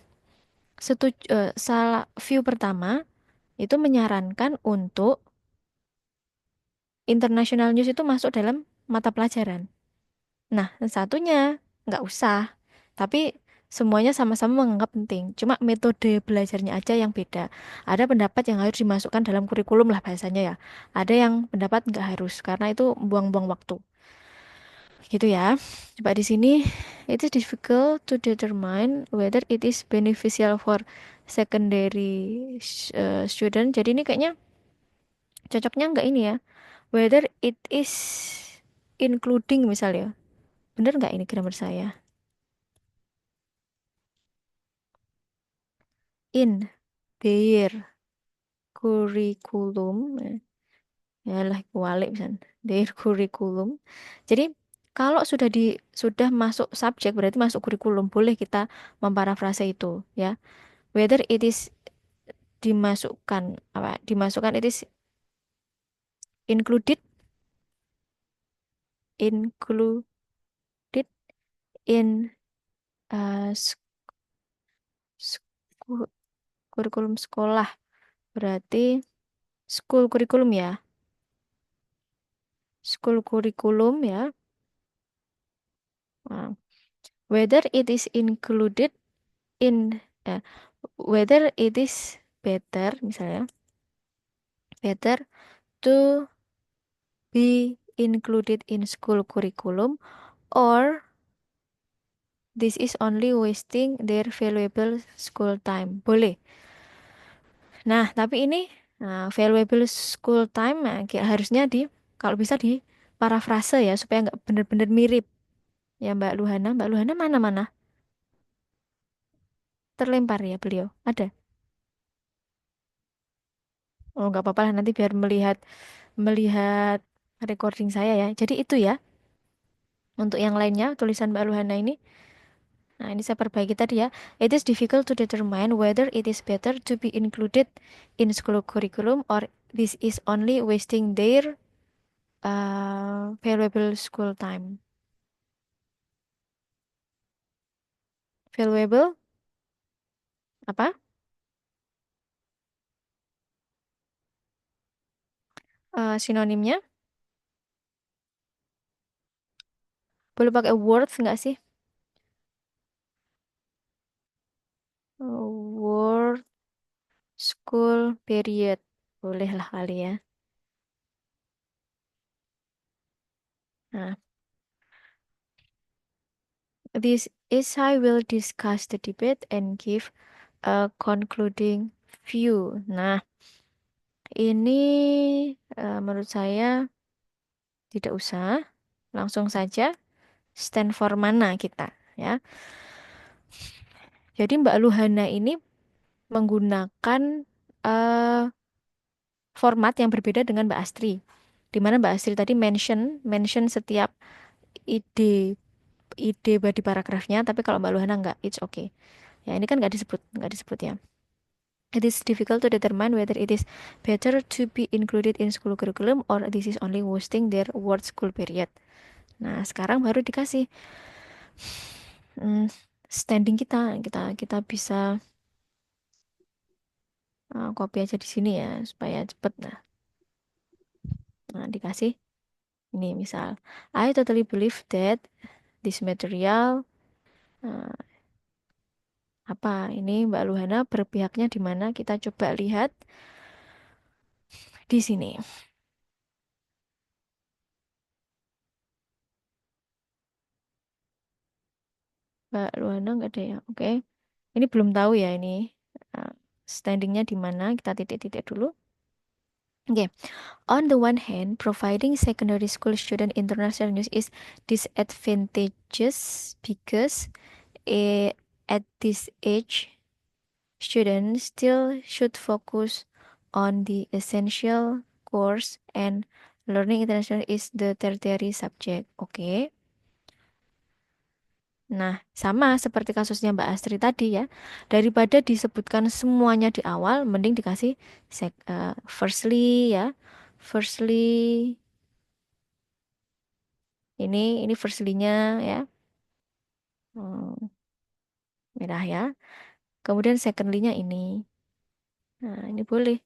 salah view pertama itu menyarankan untuk international news itu masuk dalam mata pelajaran. Nah, yang satunya nggak usah, tapi semuanya sama-sama menganggap penting. Cuma metode belajarnya aja yang beda. Ada pendapat yang harus dimasukkan dalam kurikulum lah bahasanya ya. Ada yang pendapat nggak harus karena itu buang-buang waktu. Gitu ya. Coba di sini, it is difficult to determine whether it is beneficial for secondary student. Jadi ini kayaknya cocoknya nggak ini ya. Whether it is including misalnya. Bener nggak ini grammar saya? In their curriculum. Ya lah kualik misalnya. Their curriculum. Jadi kalau sudah masuk subjek berarti masuk kurikulum. Boleh kita memparafrase itu ya. Whether it is dimasukkan it is included included in uh, s- sku- kurikulum sekolah berarti school kurikulum ya, school kurikulum ya. Nah, whether it is included in whether it is better misalnya better to be included in school curriculum or This is only wasting their valuable school time. Boleh. Nah, tapi ini valuable school time harusnya kalau bisa di parafrase ya supaya nggak bener-bener mirip ya Mbak Luhana. Mbak Luhana mana-mana terlempar ya beliau. Ada. Oh, nggak apa-apa lah nanti biar melihat melihat recording saya ya. Jadi itu ya untuk yang lainnya tulisan Mbak Luhana ini. Nah, ini saya perbaiki tadi ya. It is difficult to determine whether it is better to be included in school curriculum or this is only wasting their valuable school time. Valuable apa? Sinonimnya boleh pakai worth nggak sih? Worth school period. Boleh lah kali ya. Nah, this essay will discuss the debate and give a concluding view. Nah, ini menurut saya tidak usah. Langsung saja stand for mana kita ya. Jadi Mbak Luhana ini menggunakan eh, format yang berbeda dengan Mbak Astri. Di mana Mbak Astri tadi mention setiap ide ide di paragrafnya, tapi kalau Mbak Luhana nggak, it's okay. Ya ini kan nggak disebut ya. It is difficult to determine whether it is better to be included in school curriculum or this is only wasting their word school period. Nah, sekarang baru dikasih hmm, standing kita bisa copy aja di sini ya supaya cepet. Nah, dikasih ini misal I totally believe that this material uh, apa ini Mbak Luhana berpihaknya di mana kita coba lihat di sini. Mbak Luhana nggak ada ya? Oke. Ini belum tahu ya ini uh, standingnya di mana. Kita titik-titik dulu. Oke. On the one hand, providing secondary school student international news is disadvantageous because at this age, students still should focus on the essential course and learning international is the tertiary subject. Oke. Nah, sama seperti kasusnya Mbak Astri tadi ya. Daripada disebutkan semuanya di awal, mending dikasih firstly ya. Firstly, ini firstly-nya ya. Hmm, merah ya. Kemudian secondly-nya ini. Nah, ini boleh.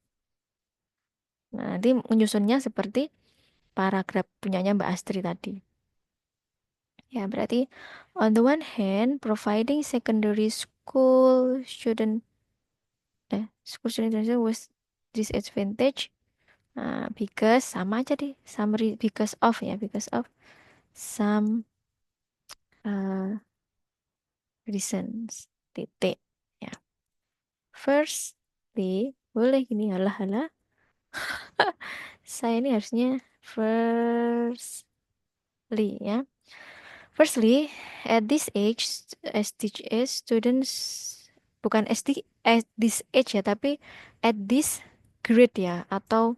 Nah, nanti menyusunnya seperti paragraf punyanya Mbak Astri tadi. Ya, berarti on the one hand, providing secondary school student international was disadvantage because sama aja deh, summary because of ya, because of some uh, reasons. Titik ya. Firstly, boleh gini halah-halah. Saya ini harusnya firstly ya. Firstly, at this age, SDGs students bukan SD at this age ya, tapi at this grade ya atau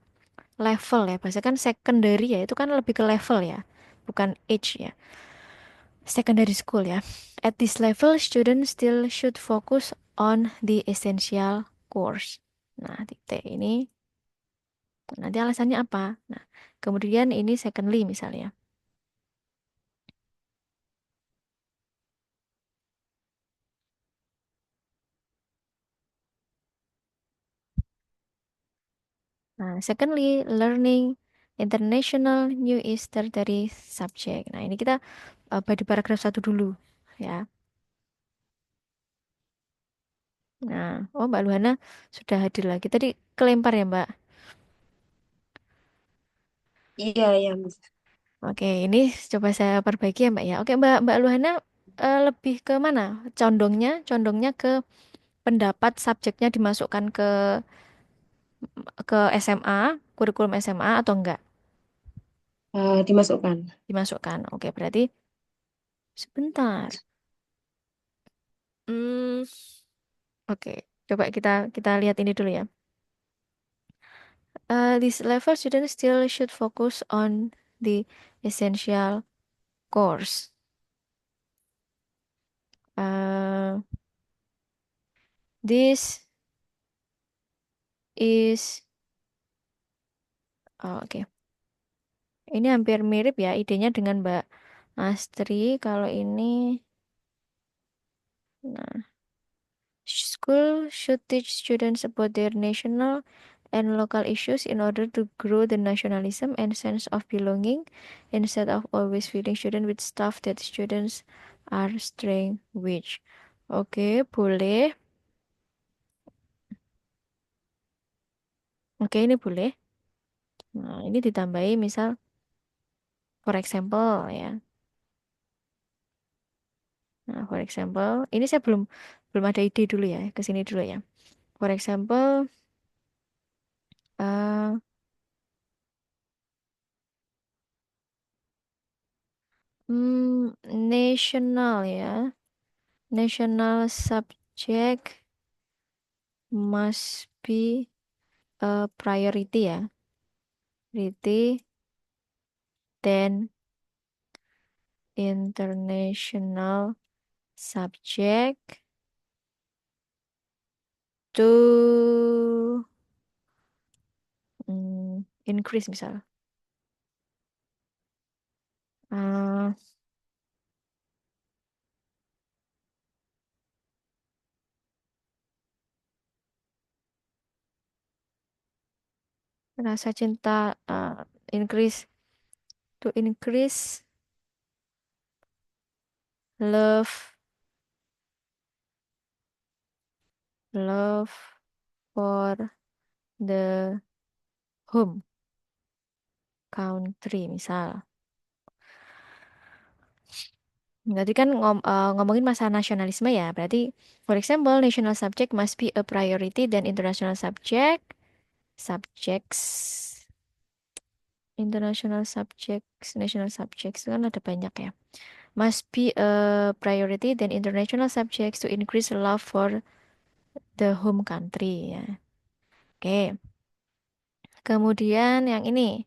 level ya. Bahasa kan secondary ya, itu kan lebih ke level ya, bukan age ya. Secondary school ya. At this level, students still should focus on the essential course. Nah, titik ini nanti alasannya apa? Nah, kemudian ini secondly misalnya. Nah, secondly, learning international new is tertiary subject. Nah, ini kita di paragraf satu dulu, ya. Nah, oh Mbak Luhana sudah hadir lagi. Tadi kelempar ya, Mbak. Iya, iya, Mas. Oke, ini coba saya perbaiki ya, Mbak ya. Oke, Mbak Luhana lebih ke mana? Condongnya ke pendapat subjeknya dimasukkan ke SMA, kurikulum SMA atau enggak? Dimasukkan. Dimasukkan. Oke, berarti sebentar. Hmm, oke. Coba kita lihat ini dulu ya. This level students still should focus on the essential course. Uh, this is oke. Ini hampir mirip ya idenya dengan Mbak Astri. Kalau ini, nah, school should teach students about their national and local issues in order to grow the nationalism and sense of belonging instead of always feeding students with stuff that students are straying with. Oke, boleh. Oke, ini boleh. Nah, ini ditambahi misal, for example ya. Nah, for example, ini saya belum belum ada ide dulu ya, ke sini dulu ya. For example, uh, national ya, national subject must be a priority ya, priority then international subject to increase misal. Uh, rasa cinta, increase to increase love love for the home country misal. Berarti kan ngomongin masalah nasionalisme ya. Berarti for example national subject must be a priority dan international subjects international subjects national subjects itu kan ada banyak ya. Must be a priority dan international subjects to increase love for the home country ya. Oke. Kemudian yang ini.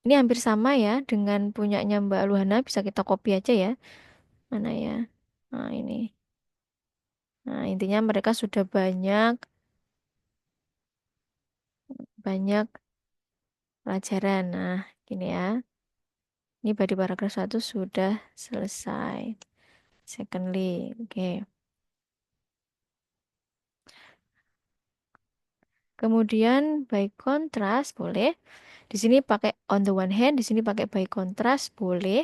Ini hampir sama ya dengan punyanya Mbak Luhana, bisa kita copy aja ya. Mana ya? Nah, ini. Nah, intinya mereka sudah banyak banyak pelajaran. Nah, gini ya. Ini body paragraf 1 sudah selesai. Secondly, oke. Kemudian by contrast boleh. Di sini pakai on the one hand, di sini pakai by contrast boleh.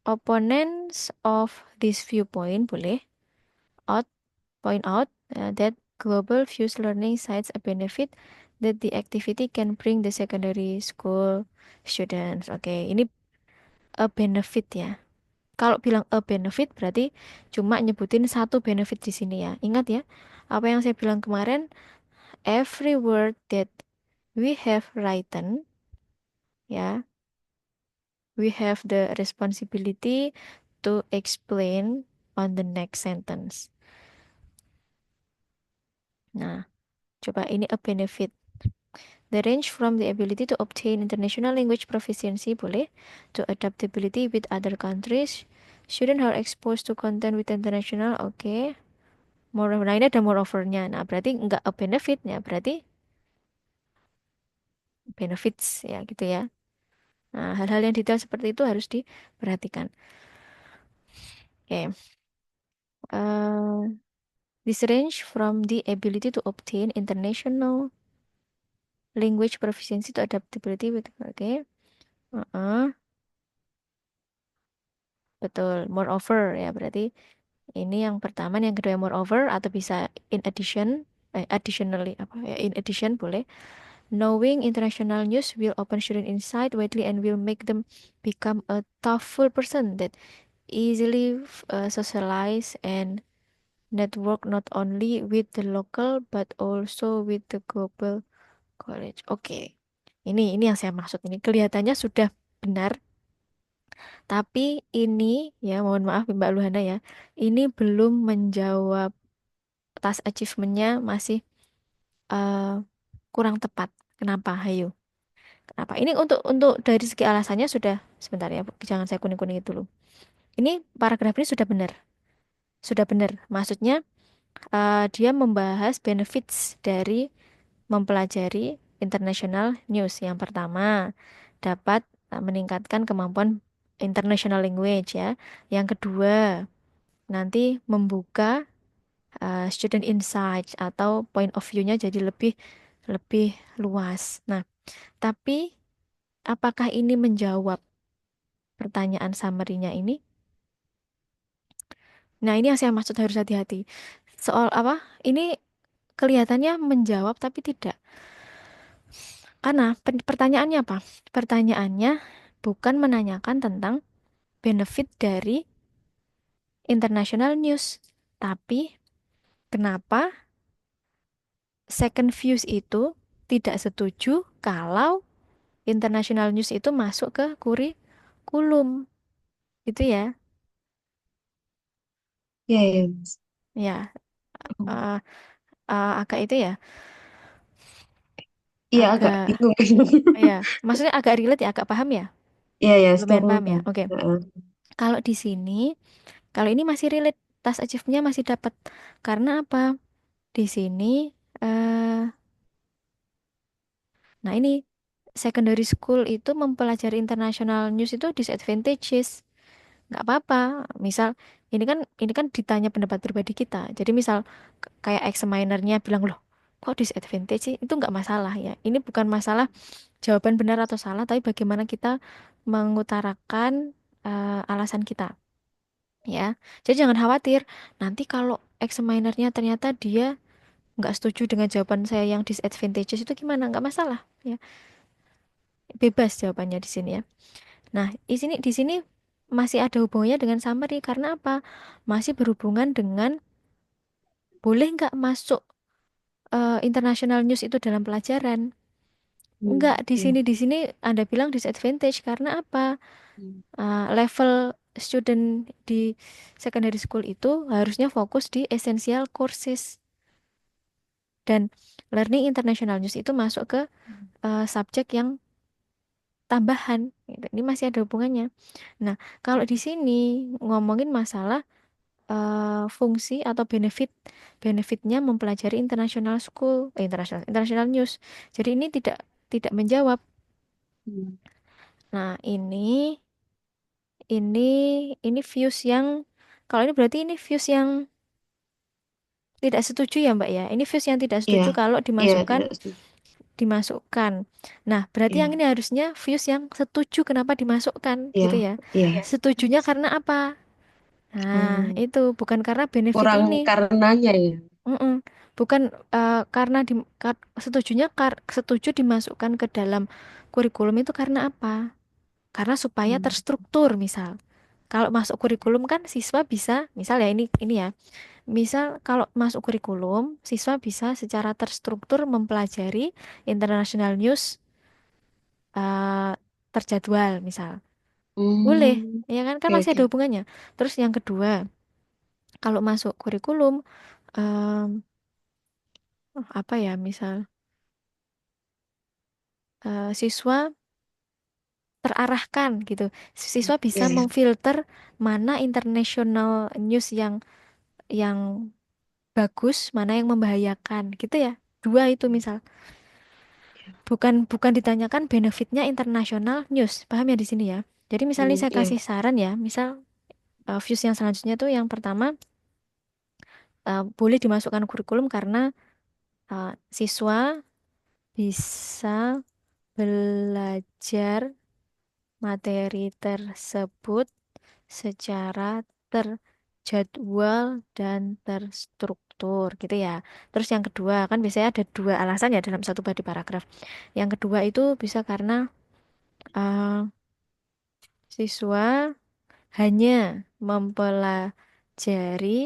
Opponents of this viewpoint boleh. Out point out that global views learning sites a benefit that the activity can bring the secondary school students. Oke, ini a benefit ya. Kalau bilang a benefit berarti cuma nyebutin satu benefit di sini ya. Ingat ya, apa yang saya bilang kemarin, every word that we have written ya, we have the responsibility to explain on the next sentence. Nah, coba ini a benefit. The range from the ability to obtain international language proficiency boleh to adaptability with other countries. Students are exposed to content with international, oke. Nah ini ada moreover-nya. Nah berarti nggak a benefit ya, berarti benefits ya gitu ya. Nah hal-hal yang detail seperti itu harus diperhatikan. Oke. This range from the ability to obtain international language proficiency to adaptability with, oke. Betul, moreover ya berarti ini yang pertama, yang kedua yang moreover atau bisa in addition, additionally apa ya, in addition boleh. Knowing international news will open student insight widely and will make them become a thoughtful person that easily socialize and network not only with the local but also with the global college. Oke. Ini yang saya maksud ini. Kelihatannya sudah benar, tapi ini ya mohon maaf Mbak Luhana ya. Ini belum menjawab task achievementnya masih eh, kurang tepat. Kenapa? Hayo. Kenapa? Ini untuk dari segi alasannya sudah sebentar ya, jangan saya kuning-kuning itu dulu. Ini paragraf ini sudah benar. Sudah benar. Maksudnya dia membahas benefits dari mempelajari international news. Yang pertama, dapat meningkatkan kemampuan international language ya. Yang kedua, nanti membuka student insights atau point of view-nya jadi lebih lebih luas. Nah, tapi apakah ini menjawab pertanyaan summary-nya ini? Nah, ini yang saya maksud harus hati-hati. Soal apa? Ini kelihatannya menjawab tapi tidak. Karena pertanyaannya apa? Pertanyaannya bukan menanyakan tentang benefit dari international news, tapi kenapa second views itu tidak setuju kalau international news itu masuk ke kurikulum, gitu ya? Iya, iya, Mas. Ya, Oh. eh, agak itu ya, Iya, agak agak bingung. ya, maksudnya agak relate ya, agak paham ya, Iya, ya, lumayan sekarang paham ya. udah. Oke, Heeh. kalau di sini, kalau ini masih relate, task achieve-nya masih dapat. Karena apa? Di sini, eh, nah ini secondary school itu mempelajari international news itu disadvantages. Nggak apa-apa. Misal ini kan ditanya pendapat pribadi kita. Jadi misal kayak examinernya bilang loh, kok disadvantage sih? Itu nggak masalah ya. Ini bukan masalah jawaban benar atau salah, tapi bagaimana kita mengutarakan alasan kita. Ya, jadi jangan khawatir. Nanti kalau examinernya ternyata dia nggak setuju dengan jawaban saya yang disadvantages itu gimana? Nggak masalah. Ya, bebas jawabannya di sini ya. Nah, di sini masih ada hubungannya dengan summary karena apa? Masih berhubungan dengan boleh nggak masuk international news itu dalam pelajaran? Enggak, Iya. di sini Anda bilang disadvantage karena apa? Hmm. Level student di secondary school itu harusnya fokus di essential courses dan learning international news itu masuk ke subjek yang tambahan. Gitu. Ini masih ada hubungannya. Nah, kalau di sini ngomongin masalah fungsi atau benefitnya mempelajari international school, international news. Jadi ini tidak menjawab. Hmm. Nah, ini ini views yang kalau ini berarti ini views yang tidak setuju ya, Mbak ya. Ini views yang tidak Iya, setuju kalau iya, dimasukkan tidak setuju. dimasukkan. Nah, berarti yang Iya, ini harusnya views yang setuju kenapa dimasukkan iya, gitu ya. iya. Setujunya karena apa? Nah, Hmm. itu bukan karena benefit Kurang ini. karenanya ya. Mm-mm. Bukan karena setuju dimasukkan ke dalam kurikulum itu karena apa? Karena supaya Hmm. terstruktur misal. Kalau masuk kurikulum kan siswa bisa, misal ya ini ya. Misal kalau masuk kurikulum, siswa bisa secara terstruktur mempelajari international news eh, terjadwal misal. Boleh, Hmm. ya kan? Kan Oke, masih oke. ada hubungannya. Terus yang kedua, kalau masuk kurikulum em, apa ya misal siswa terarahkan gitu. Siswa bisa Iya, iya. memfilter mana international news yang bagus, mana yang membahayakan gitu ya. Dua itu misal. Bukan ditanyakan benefitnya international news. Paham ya di sini ya? Jadi misalnya Hmm, saya iya. kasih saran ya, misal views yang selanjutnya tuh yang pertama boleh dimasukkan kurikulum karena siswa bisa belajar materi tersebut secara terjadwal dan terstruktur gitu ya. Terus yang kedua kan biasanya ada dua alasan ya dalam satu body paragraf. Yang kedua itu bisa karena uh, siswa hanya mempelajari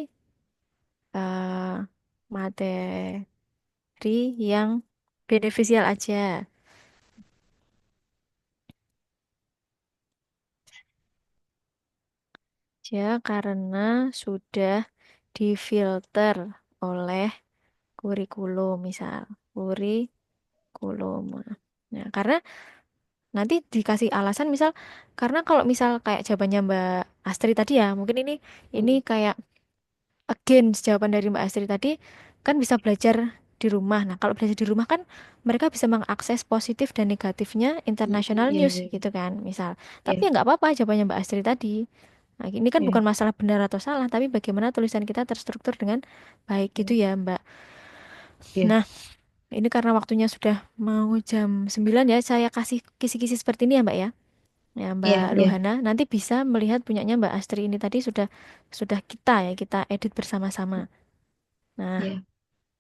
eh, materi yang beneficial aja. Ya, karena sudah difilter oleh kurikulum, misal kurikulum. Nah, karena nanti dikasih alasan misal, karena kalau misal kayak jawabannya Mbak Astri tadi ya, mungkin ini Hmm. kayak against jawaban dari Mbak Astri tadi, kan bisa belajar di rumah. Nah, kalau belajar di rumah kan mereka bisa mengakses positif dan negatifnya international Iya, news iya, gitu kan, misal. Tapi iya, ya nggak apa-apa jawabannya Mbak Astri tadi. Nah, ini kan iya, bukan masalah benar atau salah, tapi bagaimana tulisan kita terstruktur dengan baik gitu iya, ya, Mbak. iya, Nah, ini karena waktunya sudah mau jam 9 ya, saya kasih kisi-kisi seperti ini ya, Mbak ya. Ya, iya, Mbak iya, Luhana, nanti bisa melihat punyanya Mbak Astri ini tadi sudah kita edit bersama-sama. Nah, iya.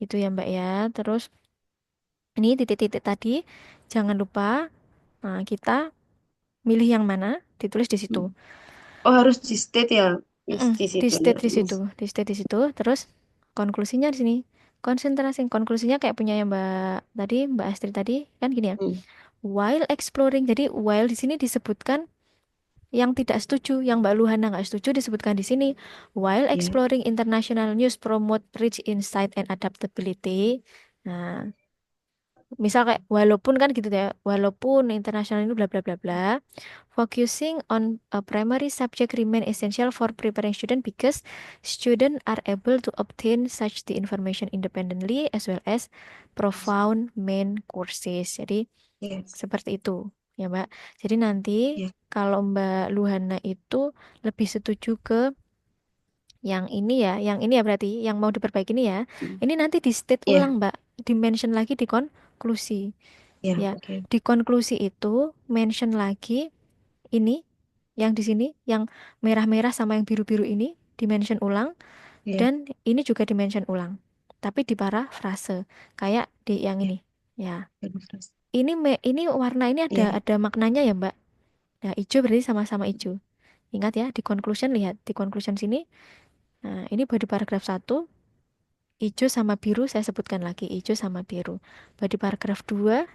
itu ya Mbak ya. Terus ini titik-titik tadi jangan lupa kita milih yang mana, ditulis di situ. Hmm. Oh, harus di state ya, Miss, Mm-mm, di di situ ya, state di Miss. situ, di state di situ. Terus konklusinya di sini. Konsentrasi konklusinya kayak punya yang Mbak Astri tadi kan gini ya. Hmm. While exploring, jadi while di sini disebutkan yang tidak setuju, yang Mbak Luhana nggak setuju disebutkan di sini. While Iya, exploring international news promote rich insight and adaptability. Nah, misal kayak walaupun kan gitu ya, walaupun internasional ini bla bla bla bla, focusing on a primary subject remain essential for preparing student because student are able to obtain such the information independently as well as profound main courses. Jadi iya, seperti itu ya Mbak. Jadi nanti iya. kalau Mbak Luhana itu lebih setuju ke yang ini ya, yang ini ya berarti yang mau diperbaiki ini ya. Hmm. Ini nanti di state ulang Iya, Mbak, di mention lagi di konklusi. iya, Ya, oke. di konklusi itu mention lagi ini yang di sini, yang merah-merah sama yang biru-biru ini di mention ulang Iya, dan ini juga di mention ulang. Tapi di parafrase kayak di yang iya, ini. Ya. bagus. Ini warna ini Iya, ada maknanya ya, Mbak. Nah, hijau berarti sama-sama hijau. Ingat ya, di conclusion lihat di conclusion sini. Nah, ini body paragraf 1, hijau sama biru saya sebutkan lagi, hijau sama biru. Body paragraf 2,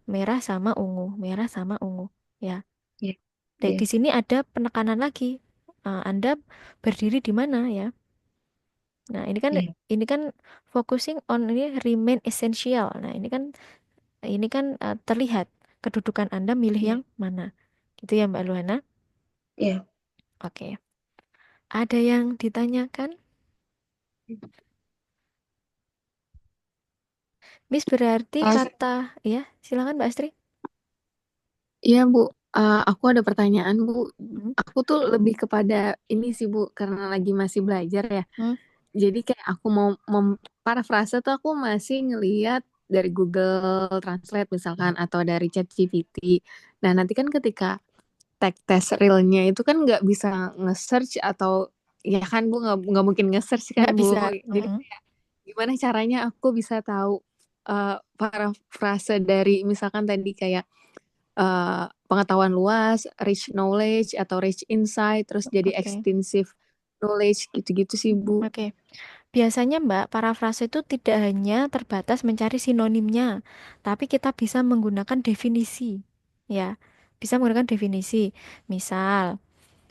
merah sama ungu, merah sama ungu. Ya. iya, Di iya, di sini ada penekanan lagi. Anda berdiri di mana ya? Nah, iya, ini kan focusing on ini remain essential. Nah, ini kan terlihat kedudukan Anda milih iya, yang mana. Gitu ya, Mbak Luhana. iya. Oke. Ada yang ditanyakan? Miss berarti Mas, kata ya, silakan Mbak Astri. Iya, Bu. Aku ada pertanyaan, Bu. Hmm? Aku tuh lebih kepada ini sih, Bu, karena lagi masih belajar ya. Hmm? Jadi kayak aku mau parafrase tuh aku masih ngeliat dari Google Translate misalkan atau dari ChatGPT. Nah, nanti kan ketika tag test realnya itu kan nggak bisa nge-search atau ya kan Bu nggak mungkin nge-search kan Nggak Bu. bisa. Jadi Mm-mm. gimana caranya aku bisa tahu parafrase dari misalkan tadi kayak pengetahuan luas, rich knowledge atau rich insight, terus jadi Oke. extensive knowledge gitu-gitu sih Bu. Oke. Biasanya Mbak, parafrase itu tidak hanya terbatas mencari sinonimnya, tapi kita bisa menggunakan definisi. Ya, bisa menggunakan definisi. Misal,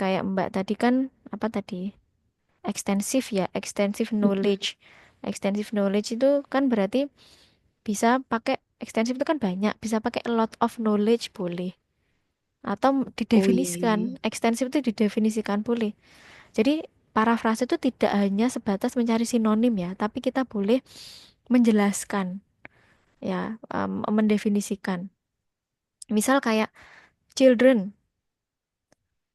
kayak Mbak tadi kan apa tadi? Ekstensif ya, extensive Mm-mm. knowledge. Extensive knowledge itu kan berarti bisa pakai ekstensif itu kan banyak, bisa pakai a lot of knowledge boleh. Atau Oh iya iya didefinisikan, iya. ekstensif itu didefinisikan boleh. Jadi parafrase itu tidak hanya sebatas mencari sinonim ya, tapi kita boleh menjelaskan ya, mendefinisikan. Misal kayak children,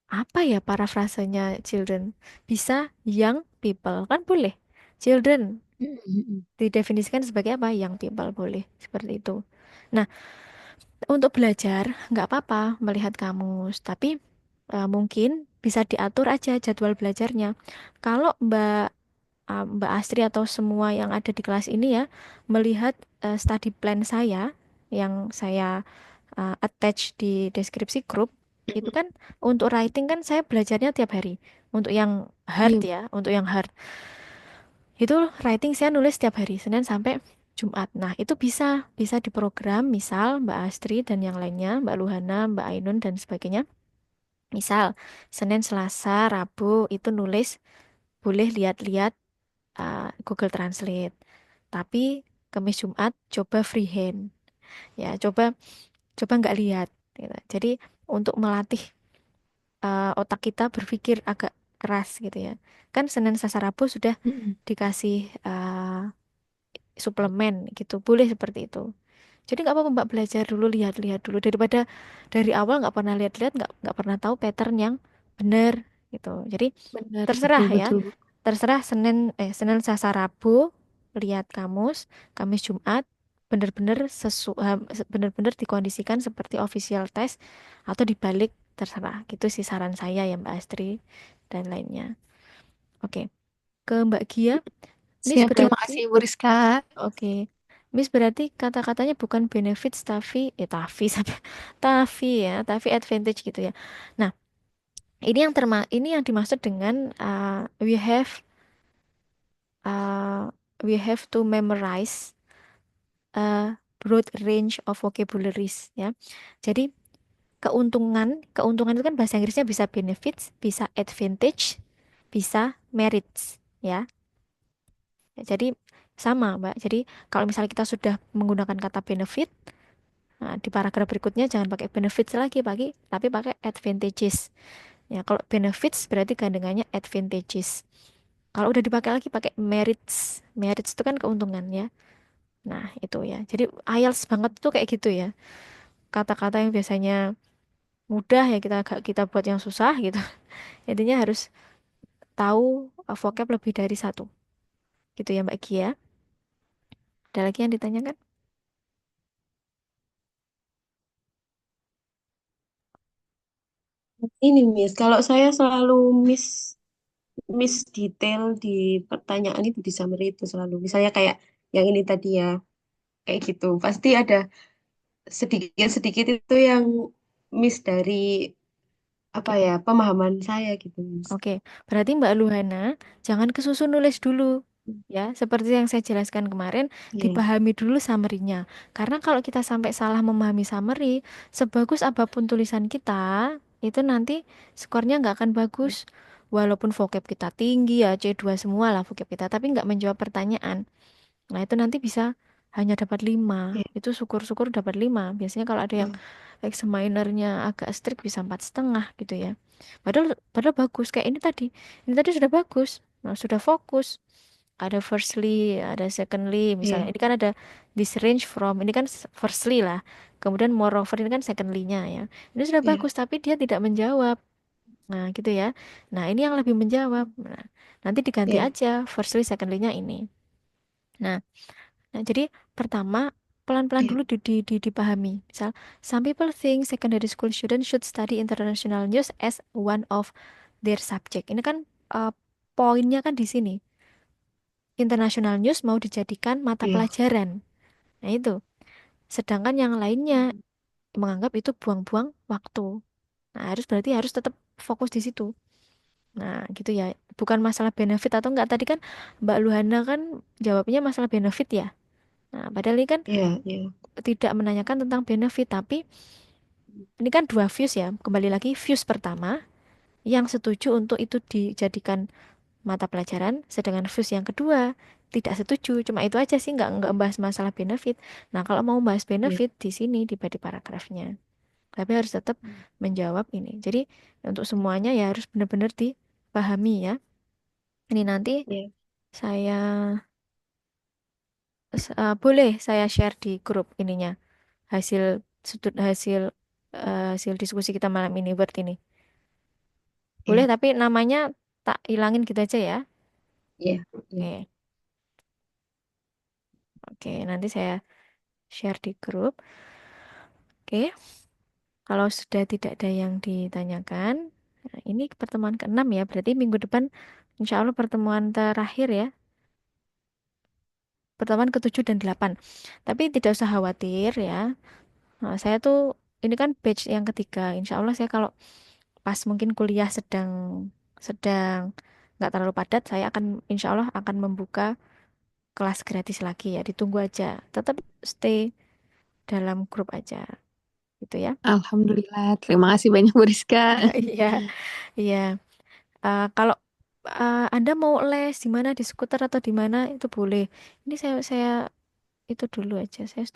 apa ya parafrasenya children? Bisa young people, kan boleh. Children Mm-mm. didefinisikan sebagai apa? Young people boleh seperti itu. Nah, untuk belajar nggak apa-apa melihat kamus, tapi mungkin bisa diatur aja jadwal belajarnya. Kalau Mbak Astri atau semua yang ada di kelas ini ya melihat study plan saya yang saya attach di deskripsi grup. Itu kan untuk writing kan saya belajarnya tiap hari. Untuk yang hard Iya. ya, untuk yang hard. Itu writing saya nulis tiap hari, Senin sampai Jumat. Nah, itu bisa bisa diprogram, misal Mbak Astri dan yang lainnya, Mbak Luhana, Mbak Ainun dan sebagainya. Misal Senin, Selasa, Rabu itu nulis boleh lihat-lihat Google Translate. Tapi Kamis Jumat coba freehand. Ya, coba coba nggak lihat gitu. Jadi untuk melatih otak kita berpikir agak keras gitu ya. Kan Senin, Selasa, Rabu sudah Mm-mm. dikasih suplemen gitu. Boleh seperti itu. Jadi nggak apa-apa Mbak belajar dulu, lihat-lihat dulu daripada dari awal nggak pernah lihat-lihat, nggak pernah tahu pattern yang benar gitu. Jadi Benar, terserah betul ya, betul Bu. terserah Senin Selasa Rabu lihat kamus, Kamis Jumat benar-benar benar-benar dikondisikan seperti official test atau dibalik terserah. Gitu sih saran saya ya Mbak Astri dan lainnya. Oke, ke Mbak Gia, Miss Siap, terima berarti kasih Bu Rizka. oke. Miss berarti kata-katanya bukan benefits tapi advantage gitu ya. Nah, ini yang dimaksud dengan uh, we have to memorize a broad range of vocabularies ya. Jadi keuntungan itu kan bahasa Inggrisnya bisa benefits, bisa advantage, bisa merits ya. Jadi sama, Mbak. Jadi kalau misalnya kita sudah menggunakan kata benefit, nah, di paragraf berikutnya jangan pakai benefits lagi, tapi pakai advantages. Ya, kalau benefits berarti gandengannya advantages. Kalau udah dipakai lagi pakai merits. Merits itu kan keuntungan ya. Nah, itu ya. Jadi IELTS banget tuh kayak gitu ya. Kata-kata yang biasanya mudah ya kita buat yang susah gitu. Intinya harus tahu vocab lebih dari satu. Gitu ya Mbak Gia. Ada lagi yang ditanyakan? Ini Miss, kalau saya selalu miss miss detail di pertanyaan itu di summary itu selalu. Misalnya kayak yang ini tadi ya, kayak gitu. Pasti ada sedikit-sedikit itu yang miss dari apa Oke. ya pemahaman saya gitu Miss. Oke, berarti Mbak Luhana jangan kesusu nulis dulu ya. Seperti yang saya jelaskan kemarin, Iya, dipahami dulu summary-nya. Karena kalau kita sampai salah memahami summary, sebagus apapun tulisan kita, itu nanti skornya nggak akan bagus. Walaupun vocab kita tinggi ya, C2 semua lah vocab kita, tapi nggak menjawab pertanyaan. Nah, itu nanti bisa hanya dapat 5. iya, Itu syukur-syukur dapat 5. Biasanya kalau ada yang mm, examinernya agak strict bisa 4,5 gitu ya. Padahal bagus kayak ini tadi. Ini tadi sudah bagus. Nah, sudah fokus. Ada firstly, ada secondly, misalnya. iya, Ini kan ada this range from, ini kan firstly lah. Kemudian moreover ini kan secondly-nya ya. Ini sudah iya, bagus tapi dia tidak menjawab. Nah, gitu ya. Nah, ini yang lebih menjawab. Nah, nanti diganti iya, aja firstly, secondly-nya ini. Nah, jadi pertama pelan-pelan iya, dulu dipahami. Misal, some people think secondary school students should study international news as one of their subject. Ini kan eh, poinnya kan di sini. International news mau dijadikan mata iya, pelajaran. Nah itu. Sedangkan yang lainnya menganggap itu buang-buang waktu. Nah berarti harus tetap fokus di situ. Nah gitu ya. Bukan masalah benefit atau enggak. Tadi kan Mbak Luhana kan jawabnya masalah benefit ya. Nah padahal ini kan iya, iya, tidak menanyakan tentang benefit, tapi ini kan dua views ya. Kembali lagi views pertama yang setuju untuk itu dijadikan mata pelajaran, sedangkan views yang kedua tidak setuju. Cuma itu aja sih, nggak bahas masalah benefit. Nah, kalau mau bahas iya, benefit di sini di paragrafnya, tapi harus tetap menjawab ini. Jadi untuk semuanya ya harus benar-benar dipahami ya. Ini nanti iya, saya boleh saya share di grup ininya hasil hasil hasil diskusi kita malam ini Word ini. Boleh, iya, tapi namanya tak hilangin gitu aja ya. iya, iya, Oke, oke, nanti saya share di grup. Oke, kalau sudah tidak ada yang ditanyakan, nah, ini pertemuan ke-6 ya. Berarti minggu depan, insya Allah pertemuan terakhir ya. Pertemuan ke-7 dan 8. Tapi tidak usah khawatir ya. Nah, saya tuh ini kan batch yang ketiga. Insya Allah saya kalau pas mungkin kuliah sedang sedang nggak terlalu padat, saya akan insya Allah akan membuka kelas gratis lagi ya. Ditunggu aja. Tetap stay dalam grup aja gitu ya. Alhamdulillah. Terima kasih banyak Bu Rizka. Iya, iya. Kalau Anda mau les di mana di skuter atau di mana itu boleh. Ini saya itu dulu aja. Saya stop